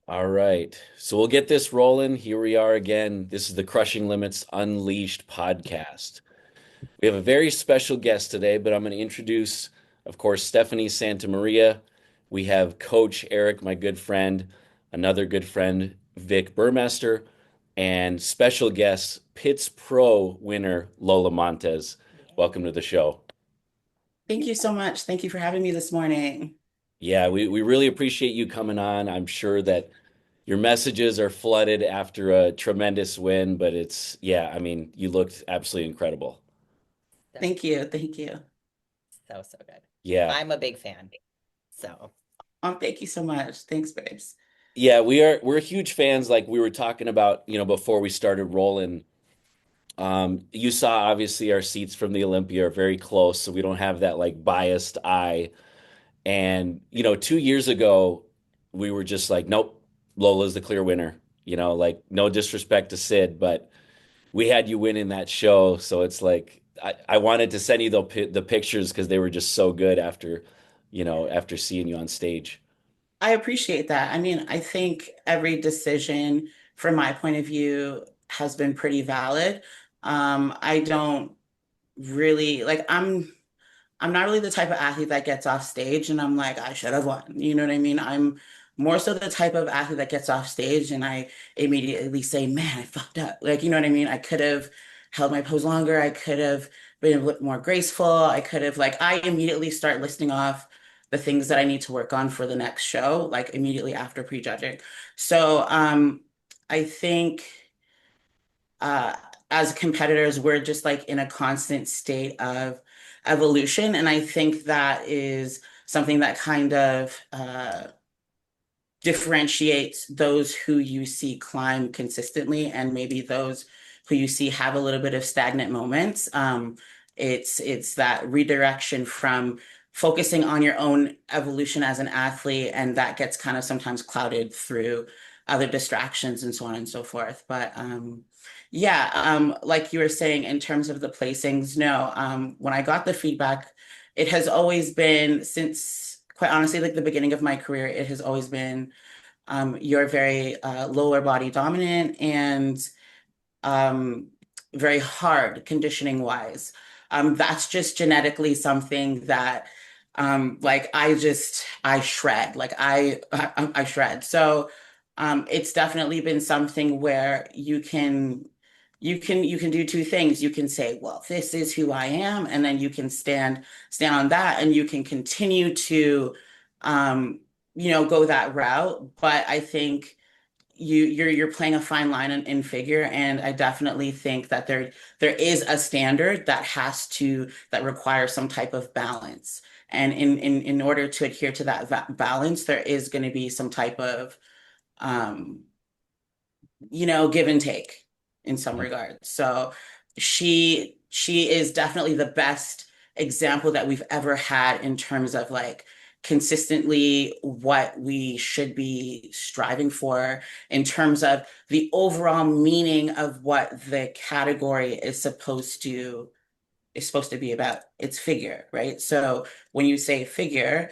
All right. So we'll get this rolling. Here we are again. This is the Crushing Limits Unleashed podcast. We have a very special guest today, but I'm going to introduce, of course, Stephanie Santamaria. We have Coach Eric, my good friend, another good friend, Vic Burmester, and special guest, Pitts Pro winner, Lola Montez. Welcome to the show. Thank you so much. Thank you for having me this morning. Yeah, we really appreciate you coming on. I'm sure that your messages are flooded after a tremendous win, but yeah, I mean, you looked absolutely incredible. So, Thank you. Thank you. so good. Yeah. I'm a big fan. So, Thank you so much. Thanks, babes. Yeah, we're huge fans like we were talking about, before we started rolling. You saw obviously our seats from the Olympia are very close, so we don't have that like biased eye. And, 2 years ago, we were just like, nope, Lola's the clear winner. Like no disrespect to Sid, but we had you win in that show, so it's like I wanted to send you the pictures because they were just so good after seeing you on stage. I appreciate that. I mean, I think every decision from my point of view has been pretty valid. I don't really like I'm not really the type of athlete that gets off stage and I'm like, I should have won. You know what I mean? I'm more so the type of athlete that gets off stage and I immediately say, man, I fucked up. Like, you know what I mean? I could have held my pose longer. I could have been a bit more graceful. I could have, like, I immediately start listing off the things that I need to work on for the next show, like immediately after prejudging. So, I think, uh, as competitors, we're just like in a constant state of evolution. And I think that is something that kind of differentiates those who you see climb consistently and maybe those who you see have a little bit of stagnant moments. It's that redirection from focusing on your own evolution as an athlete, and that gets kind of sometimes clouded through other distractions and so on and so forth. But yeah, like you were saying, in terms of the placings, no, when I got the feedback, it has always been since, quite honestly, like the beginning of my career, it has always been you're very lower body dominant and um, very hard conditioning wise. That's just genetically something that like I shred like I shred. So it's definitely been something where you can do two things. You can say, well, this is who I am, and then you can stand on that, and you can continue to um, go that route. But I think you're playing a fine line in figure, and I definitely think that there is a standard that requires some type of balance. And in order to adhere to that balance, there is going to be some type of um, give and take in some regards. So she is definitely the best example that we've ever had in terms of like consistently what we should be striving for in terms of the overall meaning of what the category is supposed to be about its figure, right? So when you say figure,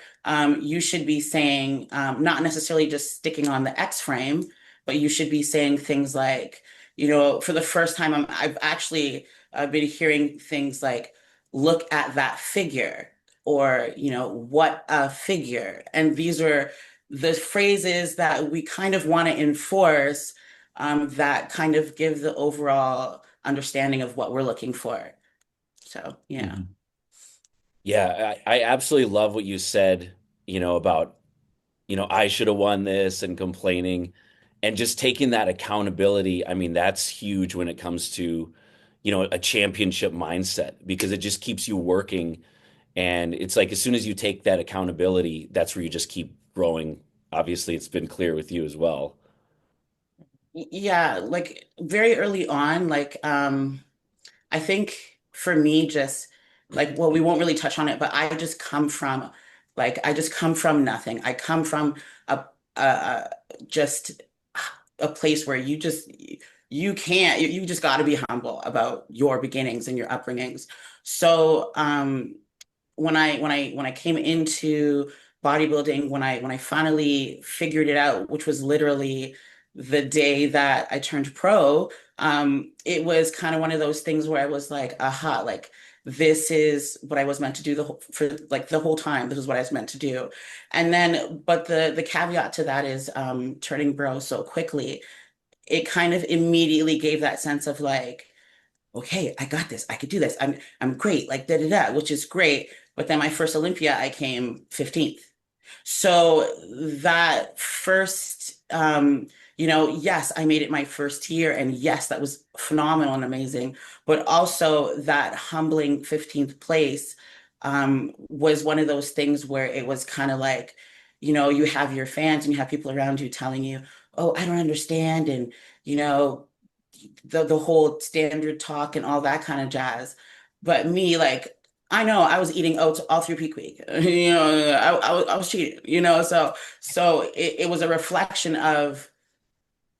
you should be saying not necessarily just sticking on the X frame, but you should be saying things like, for the first time, I've actually been hearing things like, look at that figure, or, what a figure. And these are the phrases that we kind of want to enforce that kind of give the overall understanding of what we're looking for. So, yeah. Mhm. Yeah, I absolutely love what you said, about, I should have won this and complaining and just taking that accountability. I mean, that's huge when it comes to, a championship mindset because it just keeps you working. And it's like as soon as you take that accountability, that's where you just keep growing. Obviously, it's been clear with you as well. Yeah, like very early on, like I think for me just like, well, we won't really touch on it, but I just come from nothing. I come from a just a place where you can't you just got to be humble about your beginnings and your upbringings. So when I came into bodybuilding when I finally figured it out, which was literally the day that I turned pro. It was kind of one of those things where I was like, aha, like this is what I was meant to do for like the whole time. This is what I was meant to do. And then, but the caveat to that is turning pro so quickly, it kind of immediately gave that sense of like, okay, I got this. I could do this. I'm great. Like da da da, which is great. But then my first Olympia, I came 15th. So that first, yes, I made it my first year, and yes, that was phenomenal and amazing. But also that humbling 15th place was one of those things where it was kind of like, you have your fans and you have people around you telling you, "Oh, I don't understand," and you know, the whole standard talk and all that kind of jazz. But me, like, I know I was eating oats all through peak week. I was cheating, so it was a reflection of,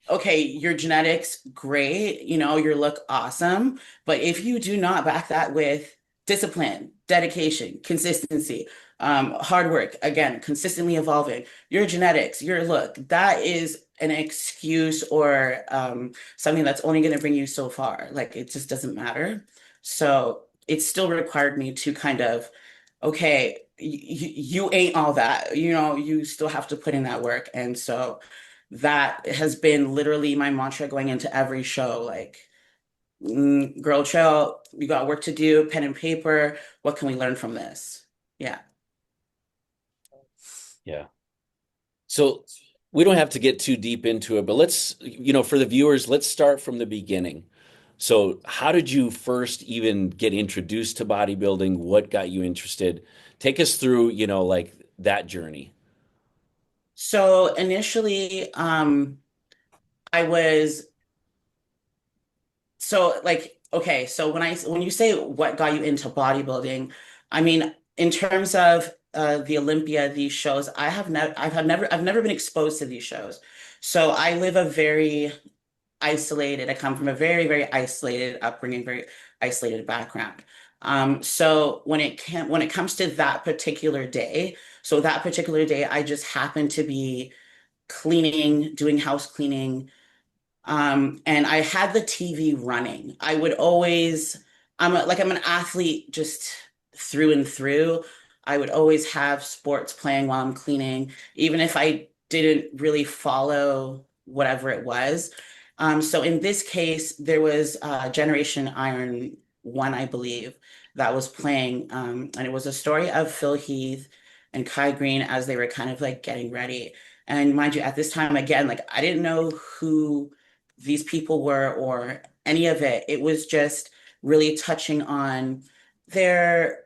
okay, your genetics, great, your look, awesome. But if you do not back that with discipline, dedication, consistency, hard work, again, consistently evolving, your genetics, your look, that is an excuse or something that's only going to bring you so far. Like it just doesn't matter. So it still required me to kind of, okay, you ain't all that, you still have to put in that work. And so that has been literally my mantra going into every show. Like, girl, chill, you got work to do, pen and paper. What can we learn from this? Yeah. Yeah. So we don't have to get too deep into it, but let's, for the viewers, let's start from the beginning. So, how did you first even get introduced to bodybuilding? What got you interested? Take us through, like that journey. So initially, I was so like, okay, so when you say what got you into bodybuilding, I mean, in terms of the Olympia, these shows, I've never been exposed to these shows. So I live a very isolated. I come from a very, very isolated upbringing, very isolated background. So when it comes to that particular day, so that particular day, I just happened to be cleaning, doing house cleaning, and I had the TV running. I'm an athlete just through and through. I would always have sports playing while I'm cleaning, even if I didn't really follow whatever it was. So in this case, there was Generation Iron 1, I believe, that was playing. And it was a story of Phil Heath and Kai Green as they were kind of like getting ready. And mind you, at this time, again, like I didn't know who these people were or any of it. It was just really touching on their,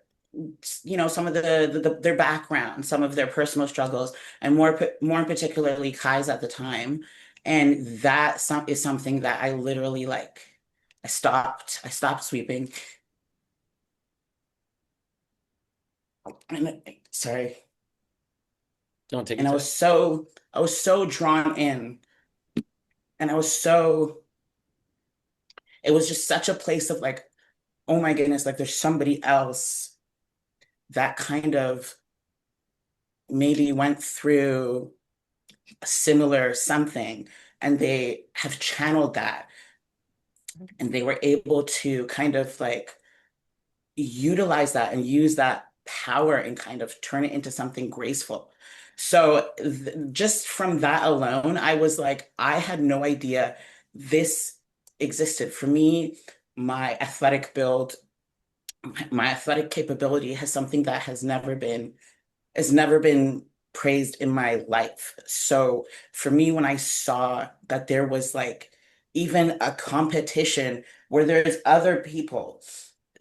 some of their background, some of their personal struggles, and more particularly Kai's at the time. And is something that I literally like. I stopped sweeping. And sorry. Don't take And your time. I was so drawn in, and it was just such a place of like, oh my goodness, like there's somebody else that kind of maybe went through a similar something, and they have channeled that, and they were able to kind of like utilize that and use that power and kind of turn it into something graceful. So just from that alone, I was like, I had no idea this existed. For me, my athletic build, my athletic capability has something that has never been praised in my life. So for me, when I saw that there was like even a competition where there's other people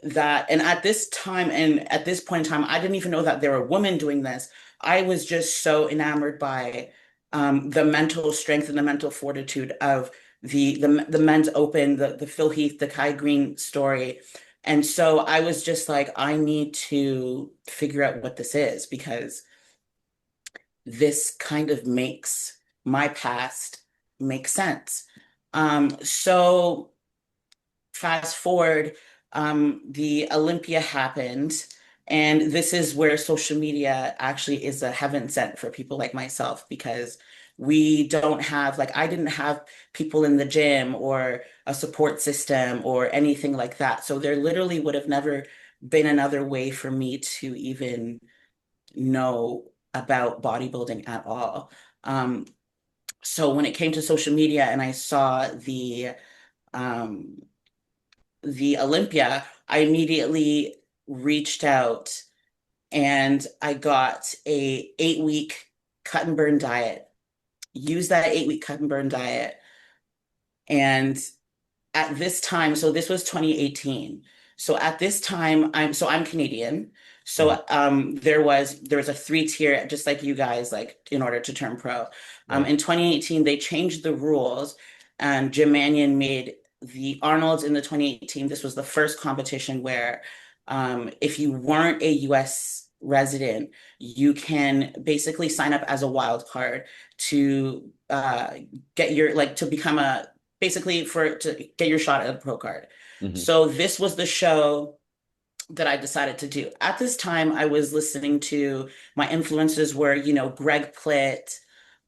and at this time and at this point in time, I didn't even know that there were women doing this. I was just so enamored by the mental strength and the mental fortitude of the men's open, the Phil Heath, the Kai Green story. And so I was just like, I need to figure out what this is because this kind of makes my past make sense. So fast forward, the Olympia happened, And this is where social media actually is a heaven sent for people like myself because we don't have, like, I didn't have people in the gym or a support system or anything like that. So there literally would have never been another way for me to even know about bodybuilding at all. Um, so when it came to social media and I saw um, the Olympia, I immediately reached out and I got a 8 week cut and burn diet. Used that 8 week cut and burn diet, and at this time, so this was 2018. So at this time, I'm Canadian. Mhm. So there was a 3 tier, just like you guys, like in order to turn pro. Right. In 2018, they changed the rules, and Jim Manion made the Arnold's in the 2018. This was the first competition where if you weren't a US resident, you can basically sign up as a wild card to get your like to become a basically for to get your shot at a pro card. Hmm. So this was the show that I decided to do. At this time, I was listening to my influences were, Greg Plitt,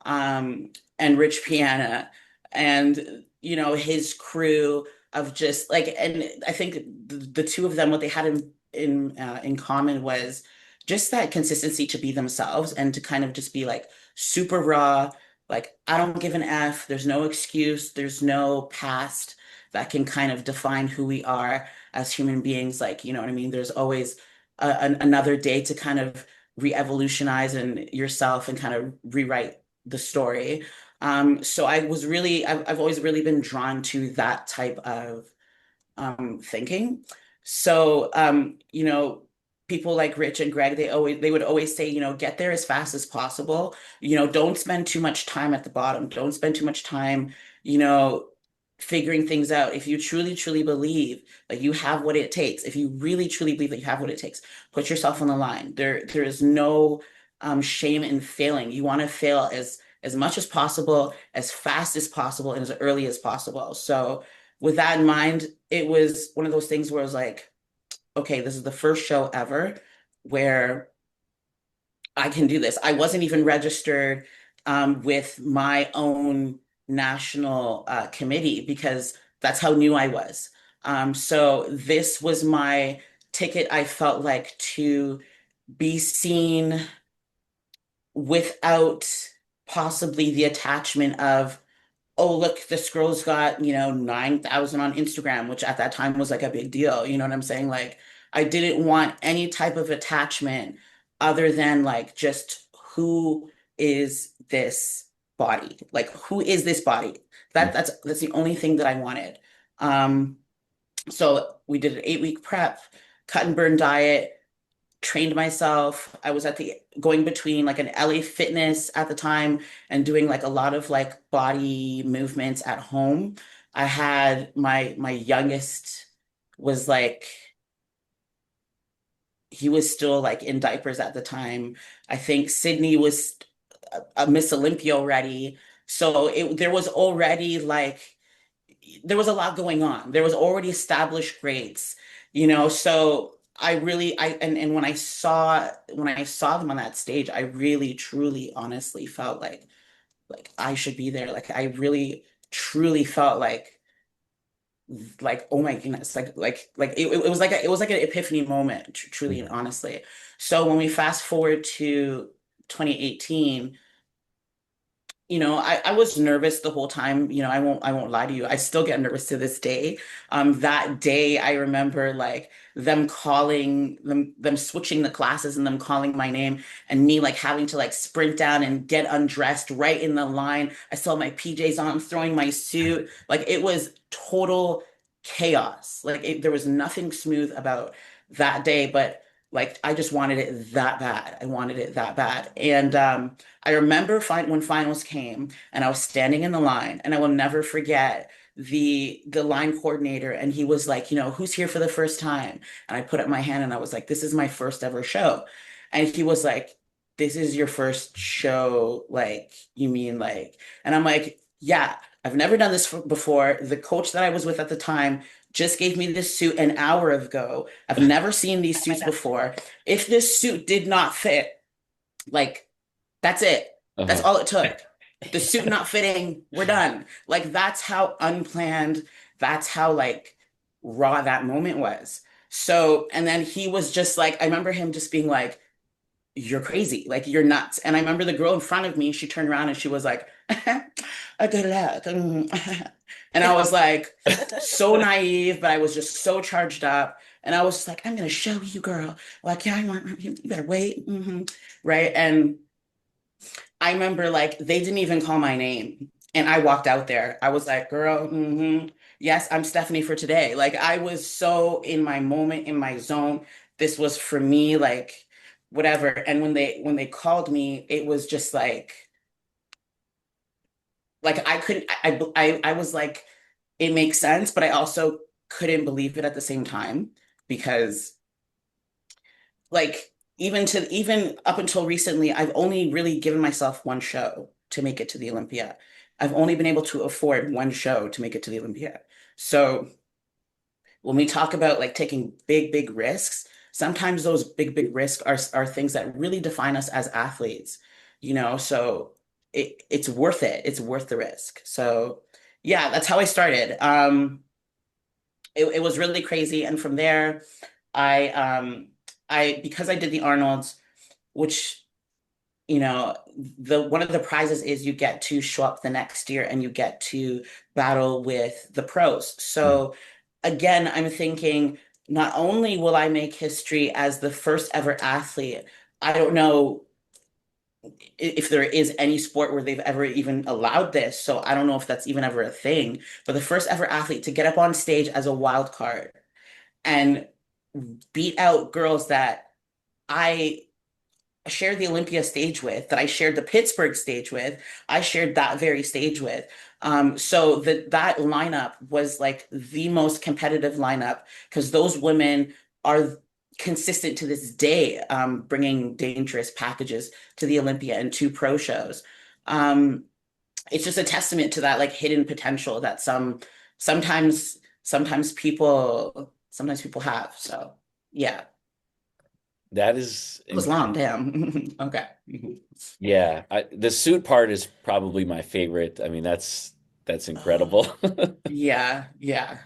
and Rich Piana, and his crew of just like, and I think the two of them, what they had in common was just that consistency to be themselves and to kind of just be like super raw. Like, I don't give an F. There's no excuse. There's no past that can kind of define who we are as human beings. Like, you know what I mean? There's always another day to kind of re-evolutionize and yourself and kind of rewrite the story. So I've always really been drawn to that type of thinking. So, people like Rich and Greg, they would always say, get there as fast as possible. Don't spend too much time at the bottom. Don't spend too much time, you know, figuring things out. If you truly, truly believe that you have what it takes, if you really, truly believe that you have what it takes, put yourself on the line. There is no shame in failing. You want to fail as much as possible, as fast as possible, and as early as possible. So with that in mind, it was one of those things where I was like, okay, this is the first show ever where I can do this. I wasn't even registered with my own national committee because that's how new I was. So this was my ticket, I felt like, to be seen without possibly the attachment of, oh, look, this girl's got, 9,000 on Instagram, which at that time was like a big deal. You know what I'm saying? Like, I didn't want any type of attachment other than like just who is this body? Like, who is this body? That's the only thing that I wanted. Um, so we did an 8 week prep, cut and burn diet, trained myself. I was at the going between like an LA Fitness at the time and doing like a lot of like body movements at home. I had my youngest was like he was still like in diapers at the time. I think Sydney was a Miss Olympia already. So there was already like there was a lot going on. There was already established grades, so I really and when I saw them on that stage, I really truly honestly felt like I should be there. Like I really truly felt like oh my goodness, it was like an epiphany moment, truly and Hmm. honestly. So when we fast forward to 2018, I was nervous the whole time. I won't lie to you. I still get nervous to this day. That day I remember like them calling them switching the classes and them calling my name and me like having to like sprint down and get undressed right in the line. I still had my PJs on, throwing my suit. Like it was total chaos. Like there was nothing smooth about that day, but like I just wanted it that bad. I wanted it that bad. And I remember when finals came and I was standing in the line, and I will never forget the line coordinator, and he was like, who's here for the first time? And I put up my hand and I was like, this is my first ever show. And he was like, this is your first show, like you mean like, and I'm like, yeah, I've never done this before. The coach that I was with at the time just gave me this suit an hour ago. I've never seen these suits before. If this suit did not fit, like, that's it. That's Uh-huh. all it took. The suit not fitting, we're done. Like, that's how unplanned, that's how like raw that moment was. So, and then he was just like, I remember him just being like, you're crazy, like you're nuts. And I remember the girl in front of me, she turned around and she was like, good luck. And I was like, so naive, but I was just so charged up. And I was just like, I'm gonna show you, girl. Like, yeah, you better wait. Right. And I remember like they didn't even call my name. And I walked out there. I was like, girl, yes, I'm Stephanie for today. Like I was so in my moment, in my zone. This was for me, like whatever. And when they called me, it was just like I couldn't I was like, it makes sense, but I also couldn't believe it at the same time because like even up until recently, I've only really given myself one show to make it to the Olympia. I've only been able to afford one show to make it to the Olympia. So when we talk about like taking big risks, sometimes those big risks are things that really define us as athletes, you know? So it's worth it. It's worth the risk. So yeah, that's how I started. It was really crazy. And from there, I because I did the Arnold's, which the one of the prizes is you get to show up the next year and you get to battle with the pros. Mhm. So again, I'm thinking not only will I make history as the first ever athlete, I don't know if there is any sport where they've ever even allowed this. So I don't know if that's even ever a thing, but the first ever athlete to get up on stage as a wild card and beat out girls that I shared the Olympia stage with, that I shared the Pittsburgh stage with, I shared that very stage with. So that lineup was like the most competitive lineup because those women are consistent to this day, bringing dangerous packages to the Olympia and to pro shows. Um, it's just a testament to that like hidden potential that sometimes people have. So yeah, That is it was long, damn. Okay. yeah. The suit part is probably my favorite. I mean, that's Oh, incredible. yeah, yeah.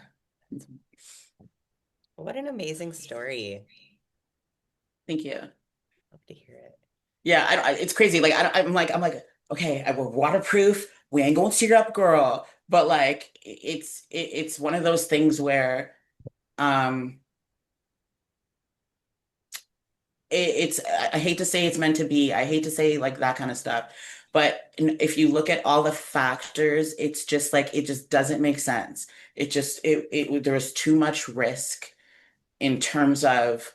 What an amazing story. Thank you. Love to hear it. Yeah, it's crazy. Like I'm like, okay, we're waterproof. We ain't gonna tear up, girl. But like, it's one of those things where, um, I hate to say it's meant to be. I hate to say like that kind of stuff. But if you look at all the factors, it's just like it just doesn't make sense. There was too much risk in terms of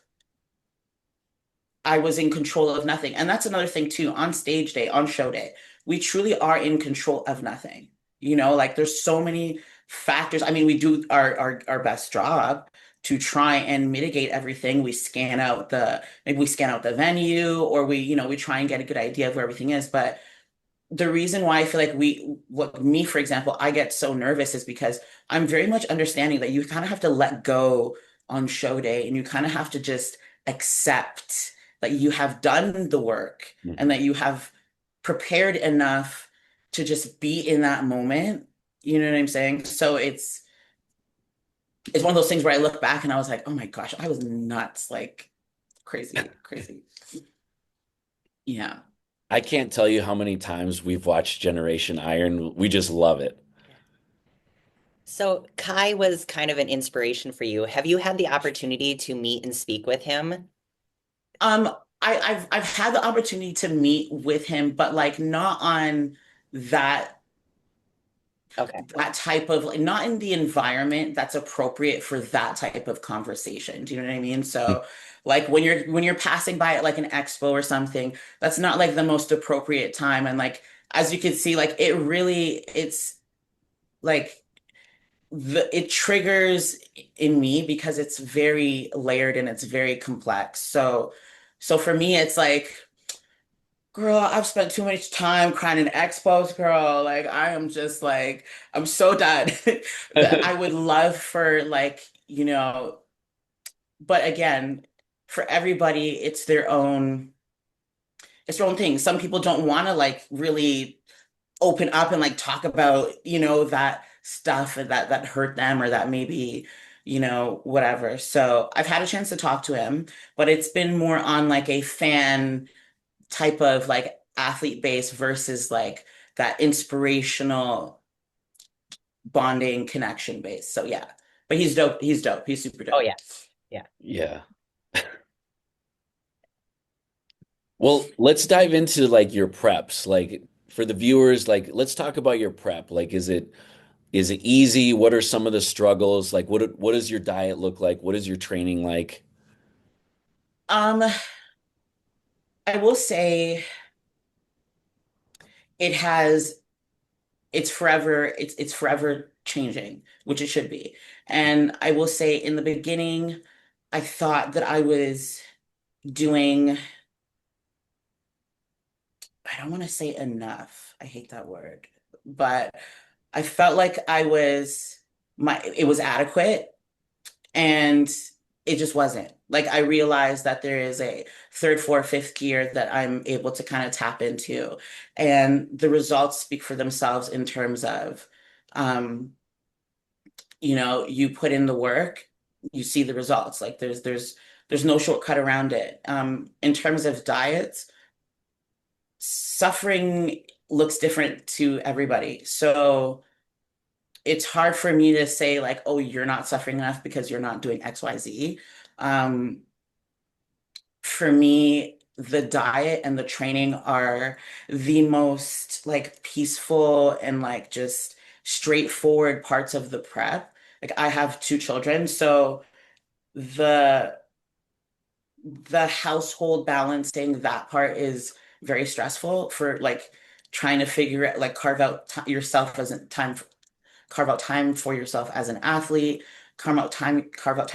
I was in control of nothing. And that's another thing too, on stage day, on show day, we truly are in control of nothing. Like there's so many factors. I mean, we do our best job to try and mitigate everything. Maybe we scan out the venue or we try and get a good idea of where everything is. But the reason why I feel like what me, for example, I get so nervous is because I'm very much understanding that you kind of have to let go on show day and you kind of have to just accept that you have done the work and that you have prepared enough to just be in that moment. You know what I'm saying? So it's one of those things where I look back and I was like, oh my gosh, I was nuts, like crazy, crazy. Yeah. I can't tell you how many times we've watched Generation Iron. We just love it. So Kai was kind of an inspiration for you. Have you had the opportunity to meet and speak with him? Um, I've had the opportunity to meet with him, but like not on that Okay. that type of like not in the environment that's appropriate for that type of conversation. Do you know what I mean? So like when you're passing by at like an expo or something, that's not like the most appropriate time. And like as you can see, like it's like it triggers in me because it's very layered and it's very complex. So for me, it's like Girl, I've spent too much time crying in expos, girl. Like, I am just like, I'm so done. That I would love for, like, but again, for everybody, it's their own thing. Some people don't want to like really open up and like talk about, that stuff that hurt them or that maybe, whatever. So I've had a chance to talk to him, but it's been more on like a fan type of like athlete base versus like that inspirational bonding connection base. So yeah. But he's dope. He's dope. He's super Oh dope. yeah. Yeah. Yeah. Well, let's dive into like your preps. Like for the viewers, like let's talk about your prep. Like is it easy? What are some of the struggles? Like what does your diet look like? What is your training like? Um, I will say it has it's forever changing, which it should be. And I will say in the beginning, I thought that I was doing, I don't want to say enough. I hate that word, but I felt like it was adequate and it just wasn't. Like I realized that there is a third, fourth, fifth gear that I'm able to kind of tap into. And the results speak for themselves in terms of, um, you put in the work, you see the results. Like there's no shortcut around it. In terms of diets, suffering looks different to everybody. So it's hard for me to say like, oh, you're not suffering enough because you're not doing XYZ. Um, for me, the diet and the training are the most like peaceful and like just straightforward parts of the prep. Like I have two children, so the the household balancing that part is very stressful for like trying to figure it like carve out yourself as a time carve out time for yourself as an athlete, carve out time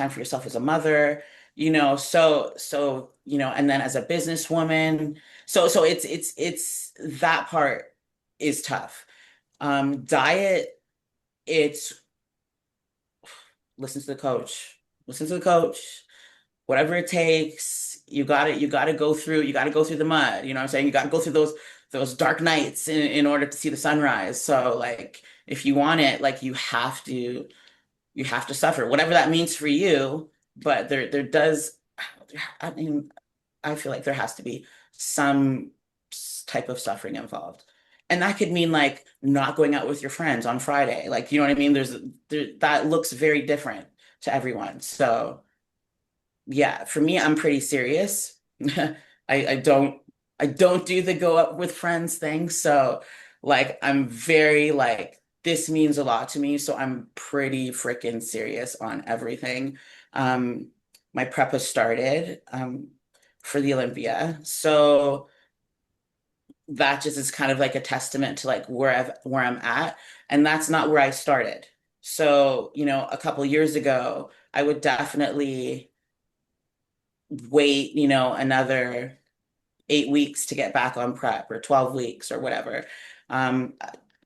for yourself as a mother, and then as a businesswoman. So it's that part is tough. Diet, it's listen to the coach, listen to the coach, whatever it takes. You got to go through the mud. You know what I'm saying? You got to go through those dark nights in order to see the sunrise. So like if you want it, like you have to suffer, whatever that means for you. But there does, I mean, I feel like there has to be some type of suffering involved. And that could mean like not going out with your friends on Friday. Like, you know what I mean? That looks very different to everyone. So yeah, for me, I'm pretty serious. I don't do the go up with friends thing. So like I'm very like this means a lot to me. So I'm pretty freaking serious on everything. Um, my prep has started for the Olympia. So that just is kind of like a testament to like where I'm at. And that's not where I started. So, a couple years ago, I would definitely wait, another 8 weeks to get back on prep or 12 weeks or whatever. Um,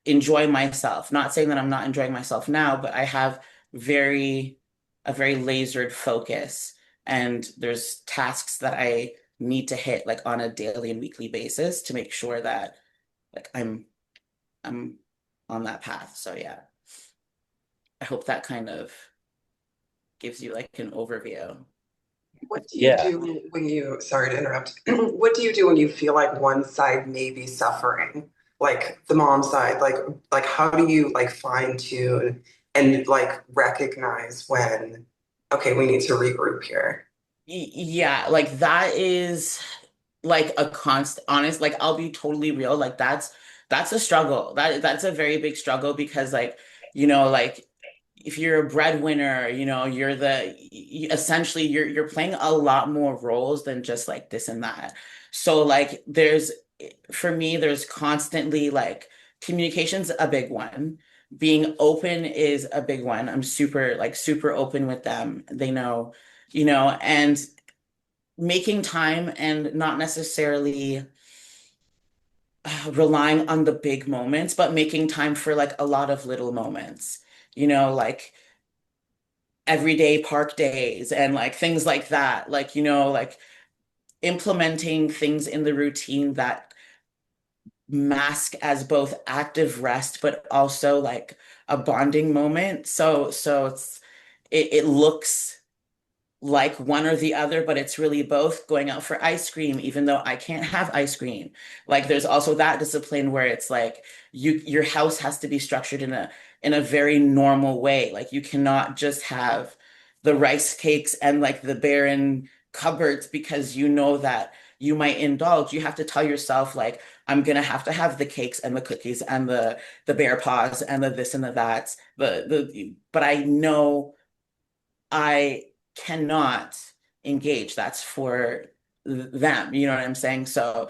enjoy myself. Not saying that I'm not enjoying myself now, but I have a very lasered focus and there's tasks that I need to hit like on a daily and weekly basis to make sure that like I'm on that path. So yeah, I hope that kind of gives you like an overview. What do you Yeah. do when you, sorry to interrupt, what do you do when you feel like one side may be suffering? Like the mom side, like how do you like fine tune and like recognize when, okay, we need to regroup here? Yeah, like that is like a constant honest, like I'll be totally real. Like that's a struggle. That's a very big struggle because like if you're a breadwinner, essentially you're playing a lot more roles than just like this and that. So like for me, there's constantly like communication's a big one. Being open is a big one. I'm super open with them. They know, and making time and not necessarily relying on the big moments, but making time for like a lot of little moments, like everyday park days and like things like that. Like, like implementing things in the routine that mask as both active rest, but also like a bonding moment. So it looks like one or the other, but it's really both. Going out for ice cream, even though I can't have ice cream. Like there's also that discipline where it's like your house has to be structured in a very normal way. Like you cannot just have the rice cakes and like the barren cupboards because you know that you might indulge. You have to tell yourself like I'm gonna have to have the cakes and the cookies and the bear paws and the this and the that. But I know I cannot engage. That's for them. You know what I'm saying? So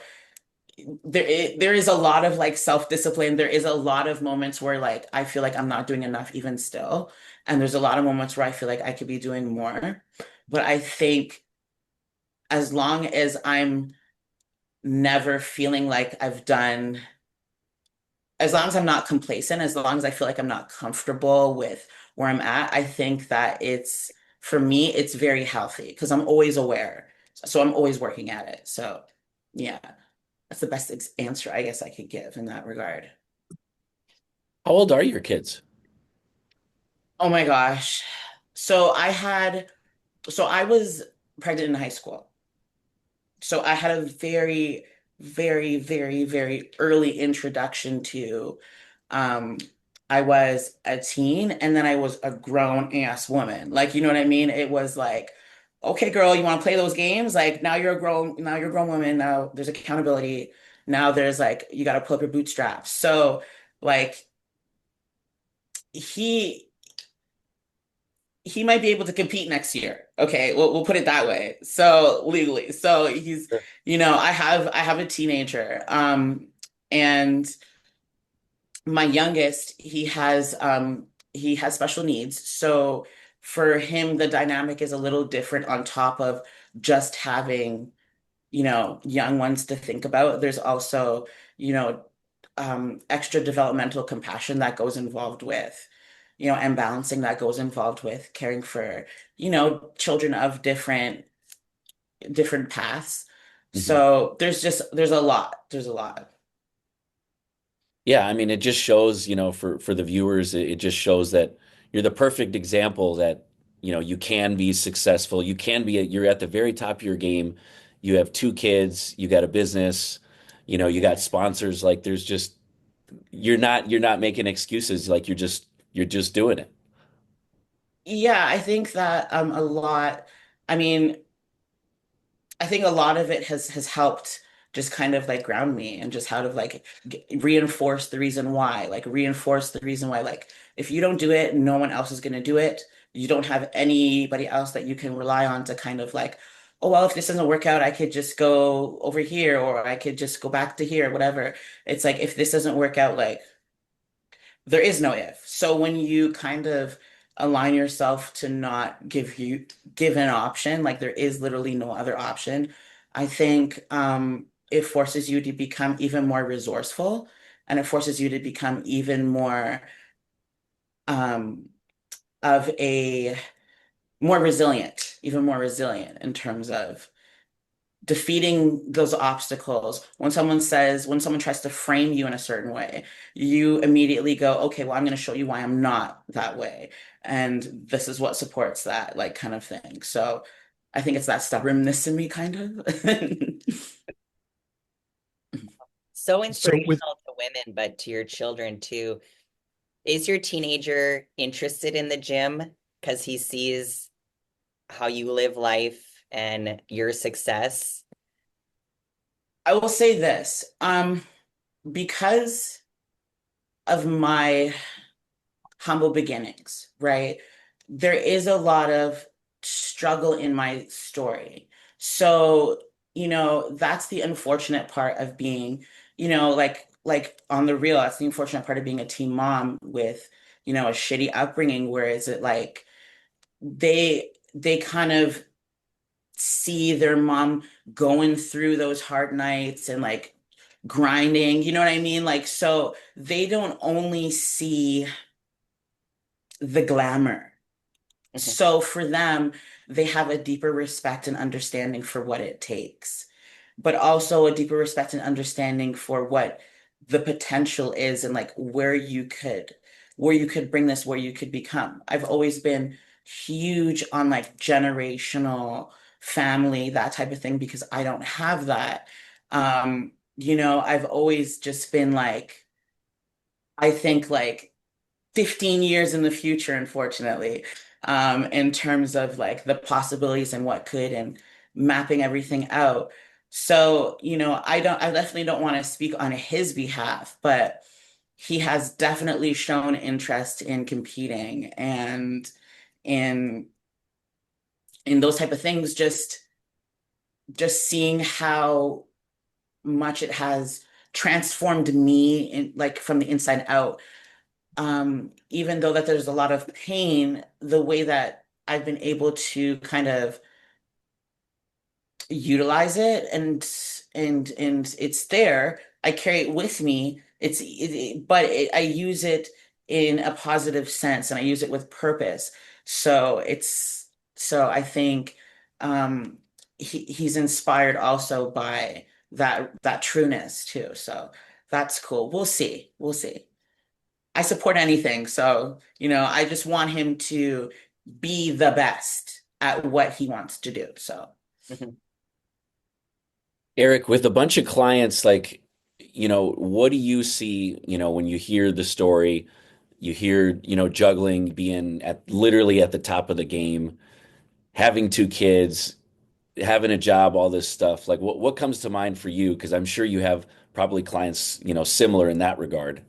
there is a lot of like self-discipline. There is a lot of moments where like I feel like I'm not doing enough even still. And there's a lot of moments where I feel like I could be doing more. But I think as long as I'm never feeling like I've done, as long as I'm not complacent, as long as I feel like I'm not comfortable with where I'm at, I think that for me, it's very healthy because I'm always aware. So I'm always working at it. So yeah, that's the best answer I guess I could give in that regard. How old are your kids? Oh my gosh. So so I was pregnant in high school. So I had a very, very, very, very early introduction to um I was a teen and then I was a grown ass woman. Like, you know what I mean? It was like, okay, girl, you want to play those games? Like now you're a grown woman. Now there's accountability. Now there's like you gotta pull up your bootstraps. So like he he might be able to compete next year. Okay, we'll put it that way. So legally. So he's, Sure. I have a teenager. And my youngest, he has special needs. So for him, the dynamic is a little different on top of just having, young ones to think about. There's also, you know, extra developmental compassion that goes involved with, and balancing that goes involved with caring for, children of different paths. Mhm. So there's a lot. There's a lot. Yeah, I mean, it just shows, for the viewers, it just shows that you're the perfect example that, you can be successful. You can be, you're at the very top of your game. You have two kids, you got a business, you got sponsors. Like there's just, you're not making excuses. Like you're just doing it. Yeah, I think that a lot. I mean, I think a lot of it has helped just kind of like ground me and just how to like reinforce the reason why, like reinforce the reason why, like if you don't do it, no one else is going to do it. You don't have anybody else that you can rely on to kind of like, oh, well, if this doesn't work out, I could just go over here or I could just go back to here, whatever. It's like if this doesn't work out, like there is no if. So when you kind of align yourself to not give an option, like there is literally no other option, I think it forces you to become even more resourceful and it forces you to become even more um of a even more resilient in terms of defeating those obstacles. When someone tries to frame you in a certain way, you immediately go, okay, well, I'm going to show you why I'm not that way. And this is what supports that, like, kind of thing. So I think it's that stubbornness in me, kind of. So So with inspirational to women, but to your children too. Is your teenager interested in the gym because he sees how you live life and your success? I will say this, because of my humble beginnings, right? There is a lot of struggle in my story. So, that's the unfortunate part of being, like on the real, that's the unfortunate part of being a teen mom with, a shitty upbringing, where is it like they kind of see their mom going through those hard nights and like grinding, you know what I mean? Like, so they don't only see the glamour. Mhm. So for them, they have a deeper respect and understanding for what it takes, but also a deeper respect and understanding for what the potential is and like where you could bring this, where you could become. I've always been huge on like generational family, that type of thing, because I don't have that. I've always just been like, I think like 15 years in the future, unfortunately, in terms of like the possibilities and what could and mapping everything out. So, I definitely don't want to speak on his behalf, but he has definitely shown interest in competing and in in those type of things, just seeing how much it has transformed me in like from the inside out. Even though that there's a lot of pain, the way that I've been able to kind of utilize it and it's there. I carry it with me. I use it in a positive sense and I use it with purpose. So so I think um he's inspired also by that trueness too. So that's cool. We'll see. We'll see. I support anything. So, I just want him to be the best at what he wants to do. So, Mhm. Eric, with a bunch of clients, like, what do you see, when you hear the story, you hear, juggling being at literally at the top of the game, having two kids, having a job, all this stuff. Like what comes to mind for you? Because I'm sure you have probably clients, similar in that regard.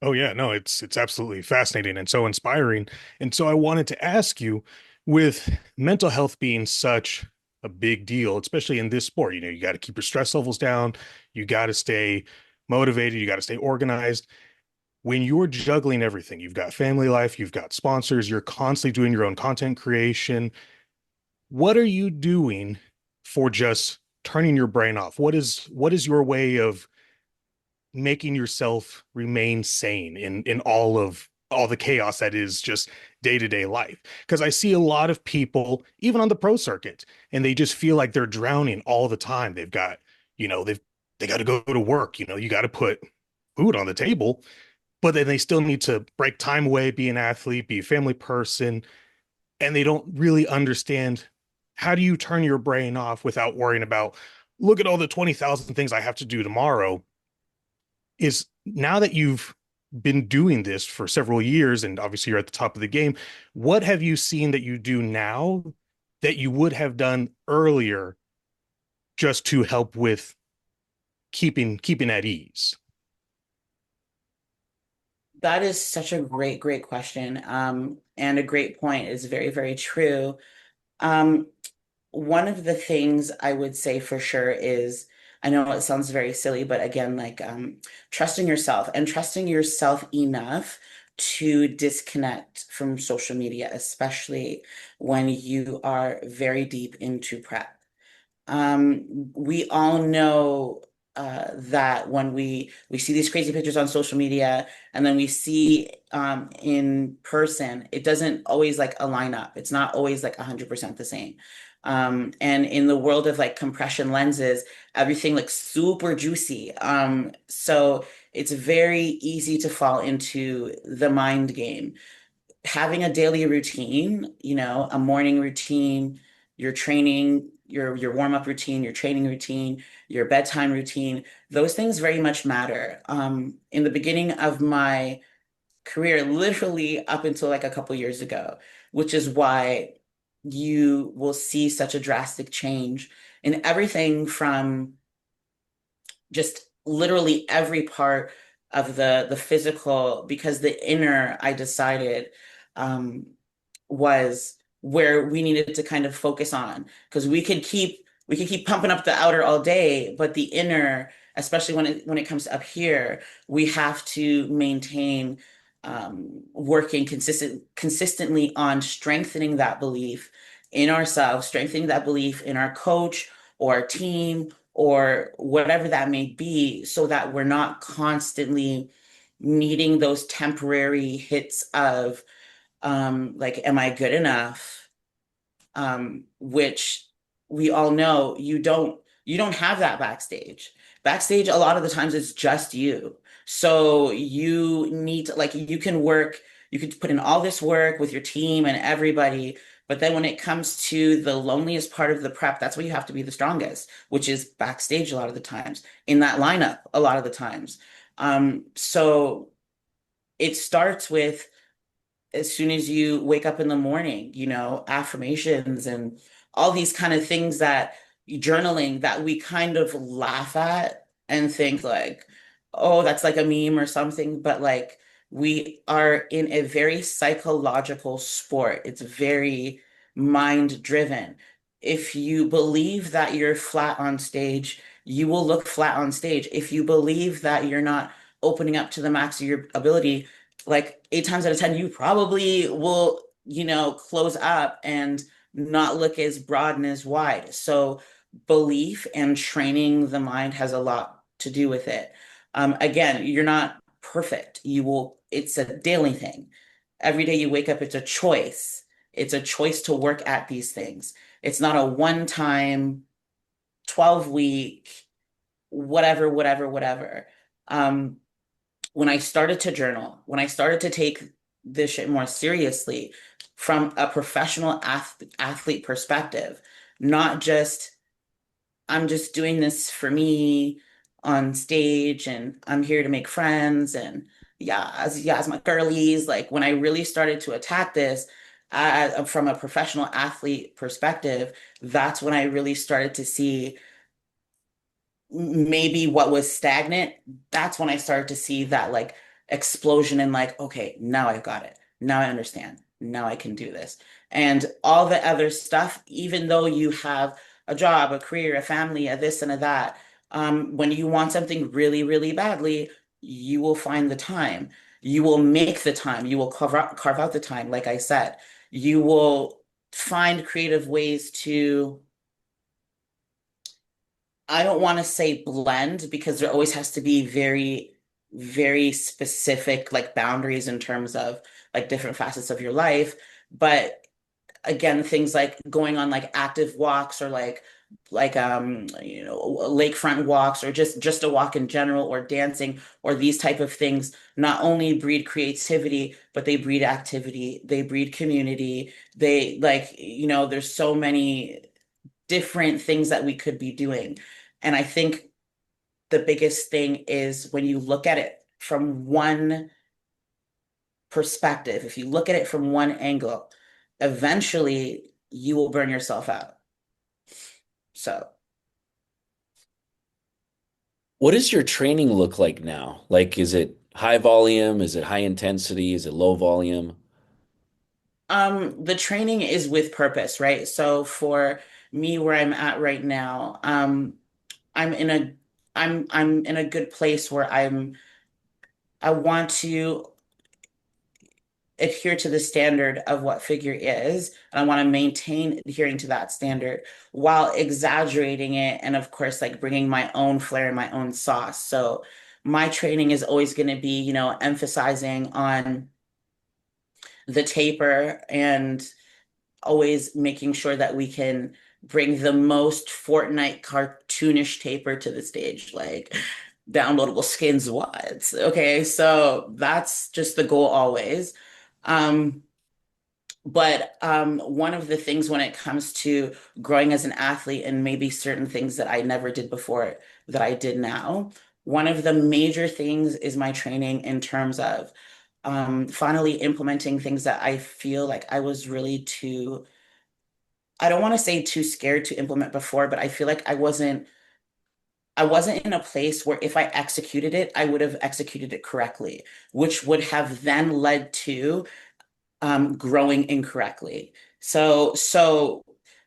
Oh yeah, no, it's absolutely fascinating and so inspiring. And so I wanted to ask you, with mental health being such a big deal, especially in this sport, you got to keep your stress levels down, you got to stay motivated, you got to stay organized. When you're juggling everything, you've got family life, you've got sponsors, you're constantly doing your own content creation. What are you doing for just turning your brain off? What is your way of making yourself remain sane in all the chaos that is just day-to-day life? Because I see a lot of people even on the pro circuit, and they just feel like they're drowning all the time. They've got, they got to go to work, you got to put food on the table, but then they still need to break time away, be an athlete, be a family person, and they don't really understand, how do you turn your brain off without worrying about, look at all the 20,000 things I have to do tomorrow? Is, now that you've been doing this for several years and obviously you're at the top of the game, what have you seen that you do now that you would have done earlier just to help with keeping at ease? that is such a great, great question. And a great point is very, very true. Um, One of the things I would say for sure is, I know it sounds very silly, but again, like trusting yourself and trusting yourself enough to disconnect from social media, especially when you are very deep into prep. We all know that when we see these crazy pictures on social media and then we see in person, it doesn't always like align up. It's not always like 100% the same. And in the world of like compression lenses, everything looks super juicy. So it's very easy to fall into the mind game. Having a daily routine, a morning routine, your training, your warm-up routine, your training routine, your bedtime routine, those things very much matter. In the beginning of my career, literally up until like a couple years ago, which is why you will see such a drastic change in everything from just literally every part of the physical, because the inner I decided um was where we needed to kind of focus on, because we could keep pumping up the outer all day, but the inner, especially when it comes to up here, we have to maintain working consistently on strengthening that belief in ourselves, strengthening that belief in our coach or our team or whatever that may be, so that we're not constantly needing those temporary hits of like, am I good enough? Which we all know you don't have that backstage. Backstage, a lot of the times it's just you. So you need to, like, you can work, you could put in all this work with your team and everybody, but then when it comes to the loneliest part of the prep, that's where you have to be the strongest, which is backstage a lot of the times, in that lineup a lot of the times. So it starts with, as soon as you wake up in the morning, affirmations and all these kind of things, that journaling, that we kind of laugh at and think like, oh, that's like a meme or something. But like, we are in a very psychological sport. It's very mind driven. If you believe that you're flat on stage, you will look flat on stage. If you believe that you're not opening up to the max of your ability, like 8 times out of 10, you probably will, close up and not look as broad and as wide. So belief and training the mind has a lot to do with it. Again, you're not perfect. It's a daily thing. Every day you wake up, it's a choice. It's a choice to work at these things. It's not a one-time 12-week, whatever, whatever, whatever. When I started to journal, when I started to take this shit more seriously from a professional athlete perspective, not just, I'm just doing this for me on stage and I'm here to make friends and yeah, as my girlies. Like, when I really started to attack this from a professional athlete perspective, that's when I really started to see maybe what was stagnant. That's when I started to see that, like, explosion in, like, okay, now I've got it. Now I understand. Now I can do this. And all the other stuff, even though you have a job, a career, a family, a this and a that, when you want something really, really badly, you will find the time. You will make the time. You will carve out the time, like I said. You will find creative ways to, I don't want to say blend, because there always has to be very, very specific, like, boundaries in terms of, like, different facets of your life. But again, things like going on, like, active walks, or lakefront walks, or just a walk in general, or dancing, or these type of things, not only breed creativity, but they breed activity, they breed community. They, like, there's so many different things that we could be doing. And I think the biggest thing is, when you look at it from one perspective, if you look at it from one angle, eventually you will burn yourself out. So, What does your training look like now? Like, is it high volume? Is it high intensity? Is it low volume? the training is with purpose, right? So for me, where I'm at right now, I'm in a I'm in a good place where I want to adhere to the standard of what figure is, and I want to maintain adhering to that standard while exaggerating it, and of course, like, bringing my own flair and my own sauce. So my training is always going to be, emphasizing on the taper, and always making sure that we can bring the most Fortnite cartoonish taper to the stage, like downloadable skins wads. Okay, so that's just the goal always. Um, but one of the things when it comes to growing as an athlete, and maybe certain things that I never did before that I did now, one of the major things is my training in terms of finally implementing things that I feel like I was really too, I don't want to say too scared to implement before, but I feel like I wasn't in a place where, if I executed it, I would have executed it correctly, which would have then led to growing incorrectly. So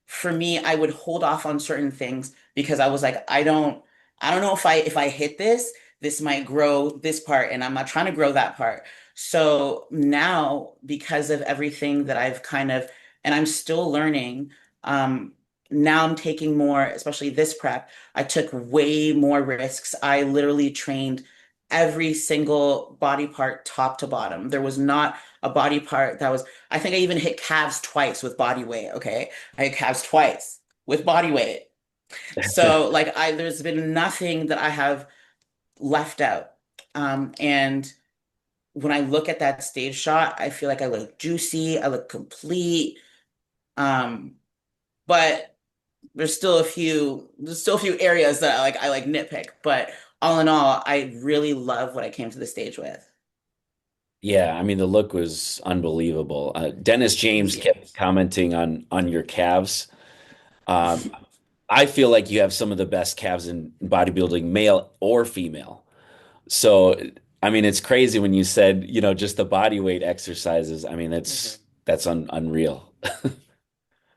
for me, I would hold off on certain things, because I was like, I don't know, if I hit this, this might grow this part, and I'm not trying to grow that part. So now, because of everything that I've kind of, and I'm still learning, um, now I'm taking more, especially this prep. I took way more risks. I literally trained every single body part top to bottom. There was not a body part that was, I think I even hit calves twice with body weight. Okay. I hit calves twice with body weight. So like there's been nothing that I have left out. And when I look at that stage shot, I feel like I look juicy, I look complete. Um, but there's still a few areas that I like nitpick, but all in all, I really love what I came to the stage with. Yeah, I mean the look was unbelievable. Dennis Thank James you. kept commenting on your calves. Um, I feel like you have some of the best calves in bodybuilding, male or female. So, I mean, it's crazy when you said, just the body weight exercises. I mean, Mhm. that's unreal.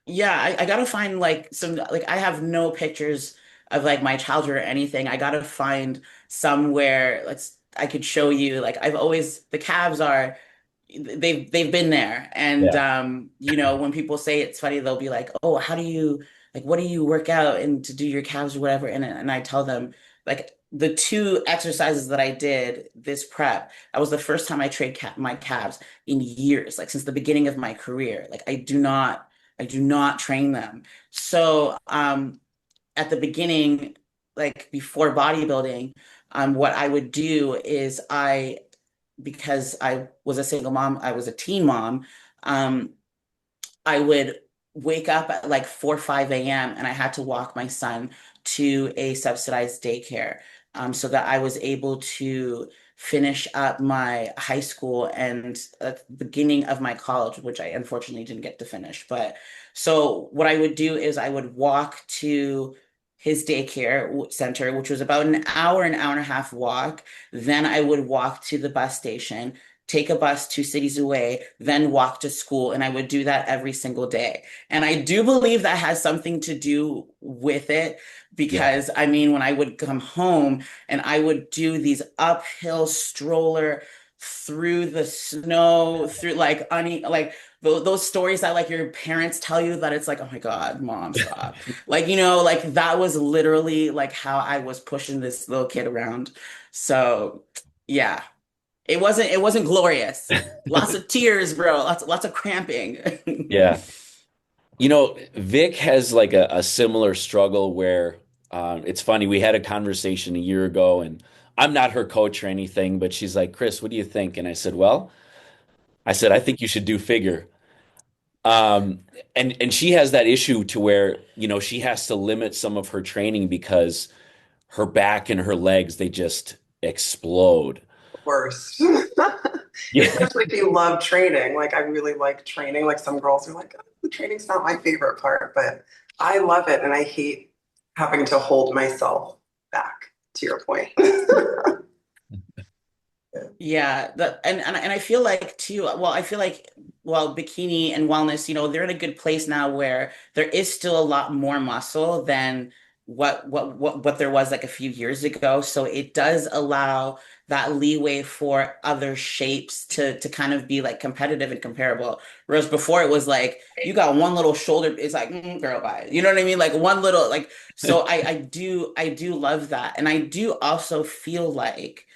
Yeah, I gotta find like some like I have no pictures of like my childhood or anything. I gotta find somewhere let's I could show you like I've always the calves are they've been there. And Yeah. when people say it's funny, they'll be like, "Oh, how do you like what do you work out and to do your calves or whatever?" And I tell them like the two exercises that I did this prep, that was the first time I trained my calves in years, like since the beginning of my career. Like I do not train them. So at the beginning, like before bodybuilding, what I would do is because I was a single mom, I was a teen mom, um, I would wake up at like 4 or 5 a.m. and I had to walk my son to a subsidized daycare, so that I was able to finish up my high school and at the beginning of my college, which I unfortunately didn't get to finish. But so what I would do is I would walk to his daycare center, which was about an hour and a half walk. Then I would walk to the bus station, take a bus 2 cities away, then walk to school. And I would do that every single day. And I do believe that has something to do with it Yeah. because I mean, when I would come home and I would do these uphill stroller through the snow, through like like those stories that like your parents tell you that it's like, oh my God, mom, stop. Like, like that was literally like how I was pushing this little kid around. So yeah. It wasn't glorious. Lots of tears, bro. Lots of cramping. Yeah. Vic has like a similar struggle where it's funny. We had a conversation a year ago, and I'm not her coach or anything, but she's like, Chris, what do you think? And I said, well, I think you should do figure. Um, and she has that issue to where, she has to limit some of her training because her back and her legs, they just explode. Worst. Yeah. Especially if you love training. Like I really like training. Like some girls are like, oh, the training's not my favorite part, but I love it and I hate having to hold myself back, to your point. Yeah, and I feel like too, well, I feel like bikini and wellness, they're in a good place now where there is still a lot more muscle than what there was like a few years ago. So it does allow that leeway for other shapes to kind of be like competitive and comparable. Whereas before it was like you got one little shoulder, it's like girl, bye. You know what I mean? Like one little like so I do love that. And I do also feel like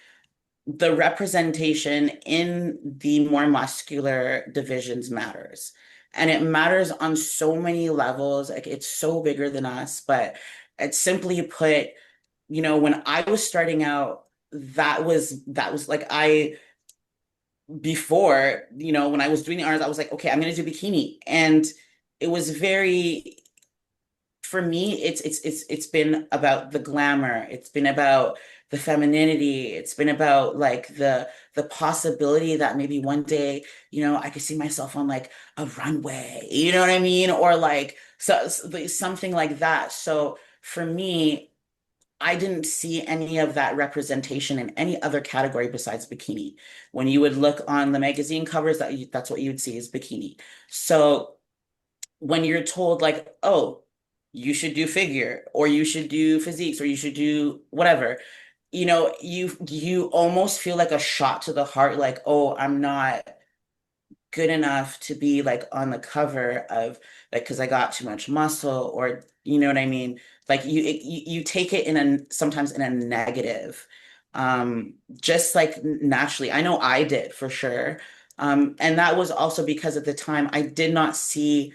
the representation in the more muscular divisions matters. And it matters on so many levels. Like it's so bigger than us, but it's simply put, when I was starting out, that was like before, when I was doing the arms, I was like, okay, I'm gonna do bikini. And it was very for me, it's been about the glamour. It's been about the femininity. It's been about like the possibility that maybe one day, I could see myself on like a runway. You know what I mean? Or like something like that. So for me, I didn't see any of that representation in any other category besides bikini. When you would look on the magazine covers, that's what you would see is bikini. So when you're told like, oh, you should do figure or you should do physiques or you should do whatever, you almost feel like a shot to the heart, like, oh, I'm not good enough to be like on the cover of like because I got too much muscle, or you know what I mean? Like you take it in a sometimes in a negative, just like naturally. I know I did for sure. And that was also because at the time I did not see,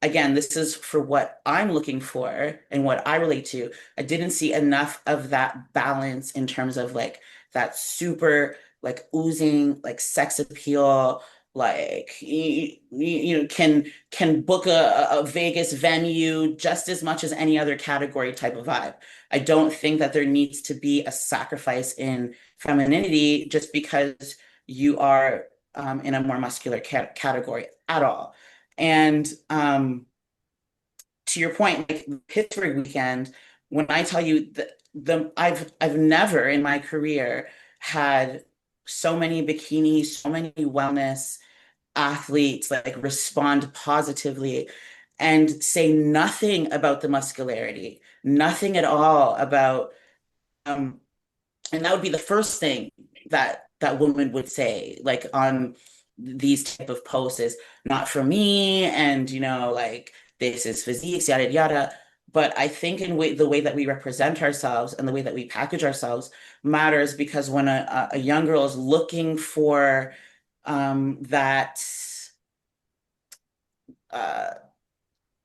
again, this is for what I'm looking for and what I relate to. I didn't see enough of that balance in terms of like that super like oozing like sex appeal, like you know can book a Vegas venue just as much as any other category type of vibe. I don't think that there needs to be a sacrifice in femininity just because you are in a more muscular category at all. And to your point, like Pittsburgh weekend, when I tell you that I've never in my career had so many bikinis, so many wellness athletes like respond positively and say nothing about the muscularity, nothing at all about um and that would be the first thing that that woman would say like on these type of posts is not for me, and you know like this is physique yada yada. But I think the way that we represent ourselves and the way that we package ourselves matters, because when a young girl is looking for that uh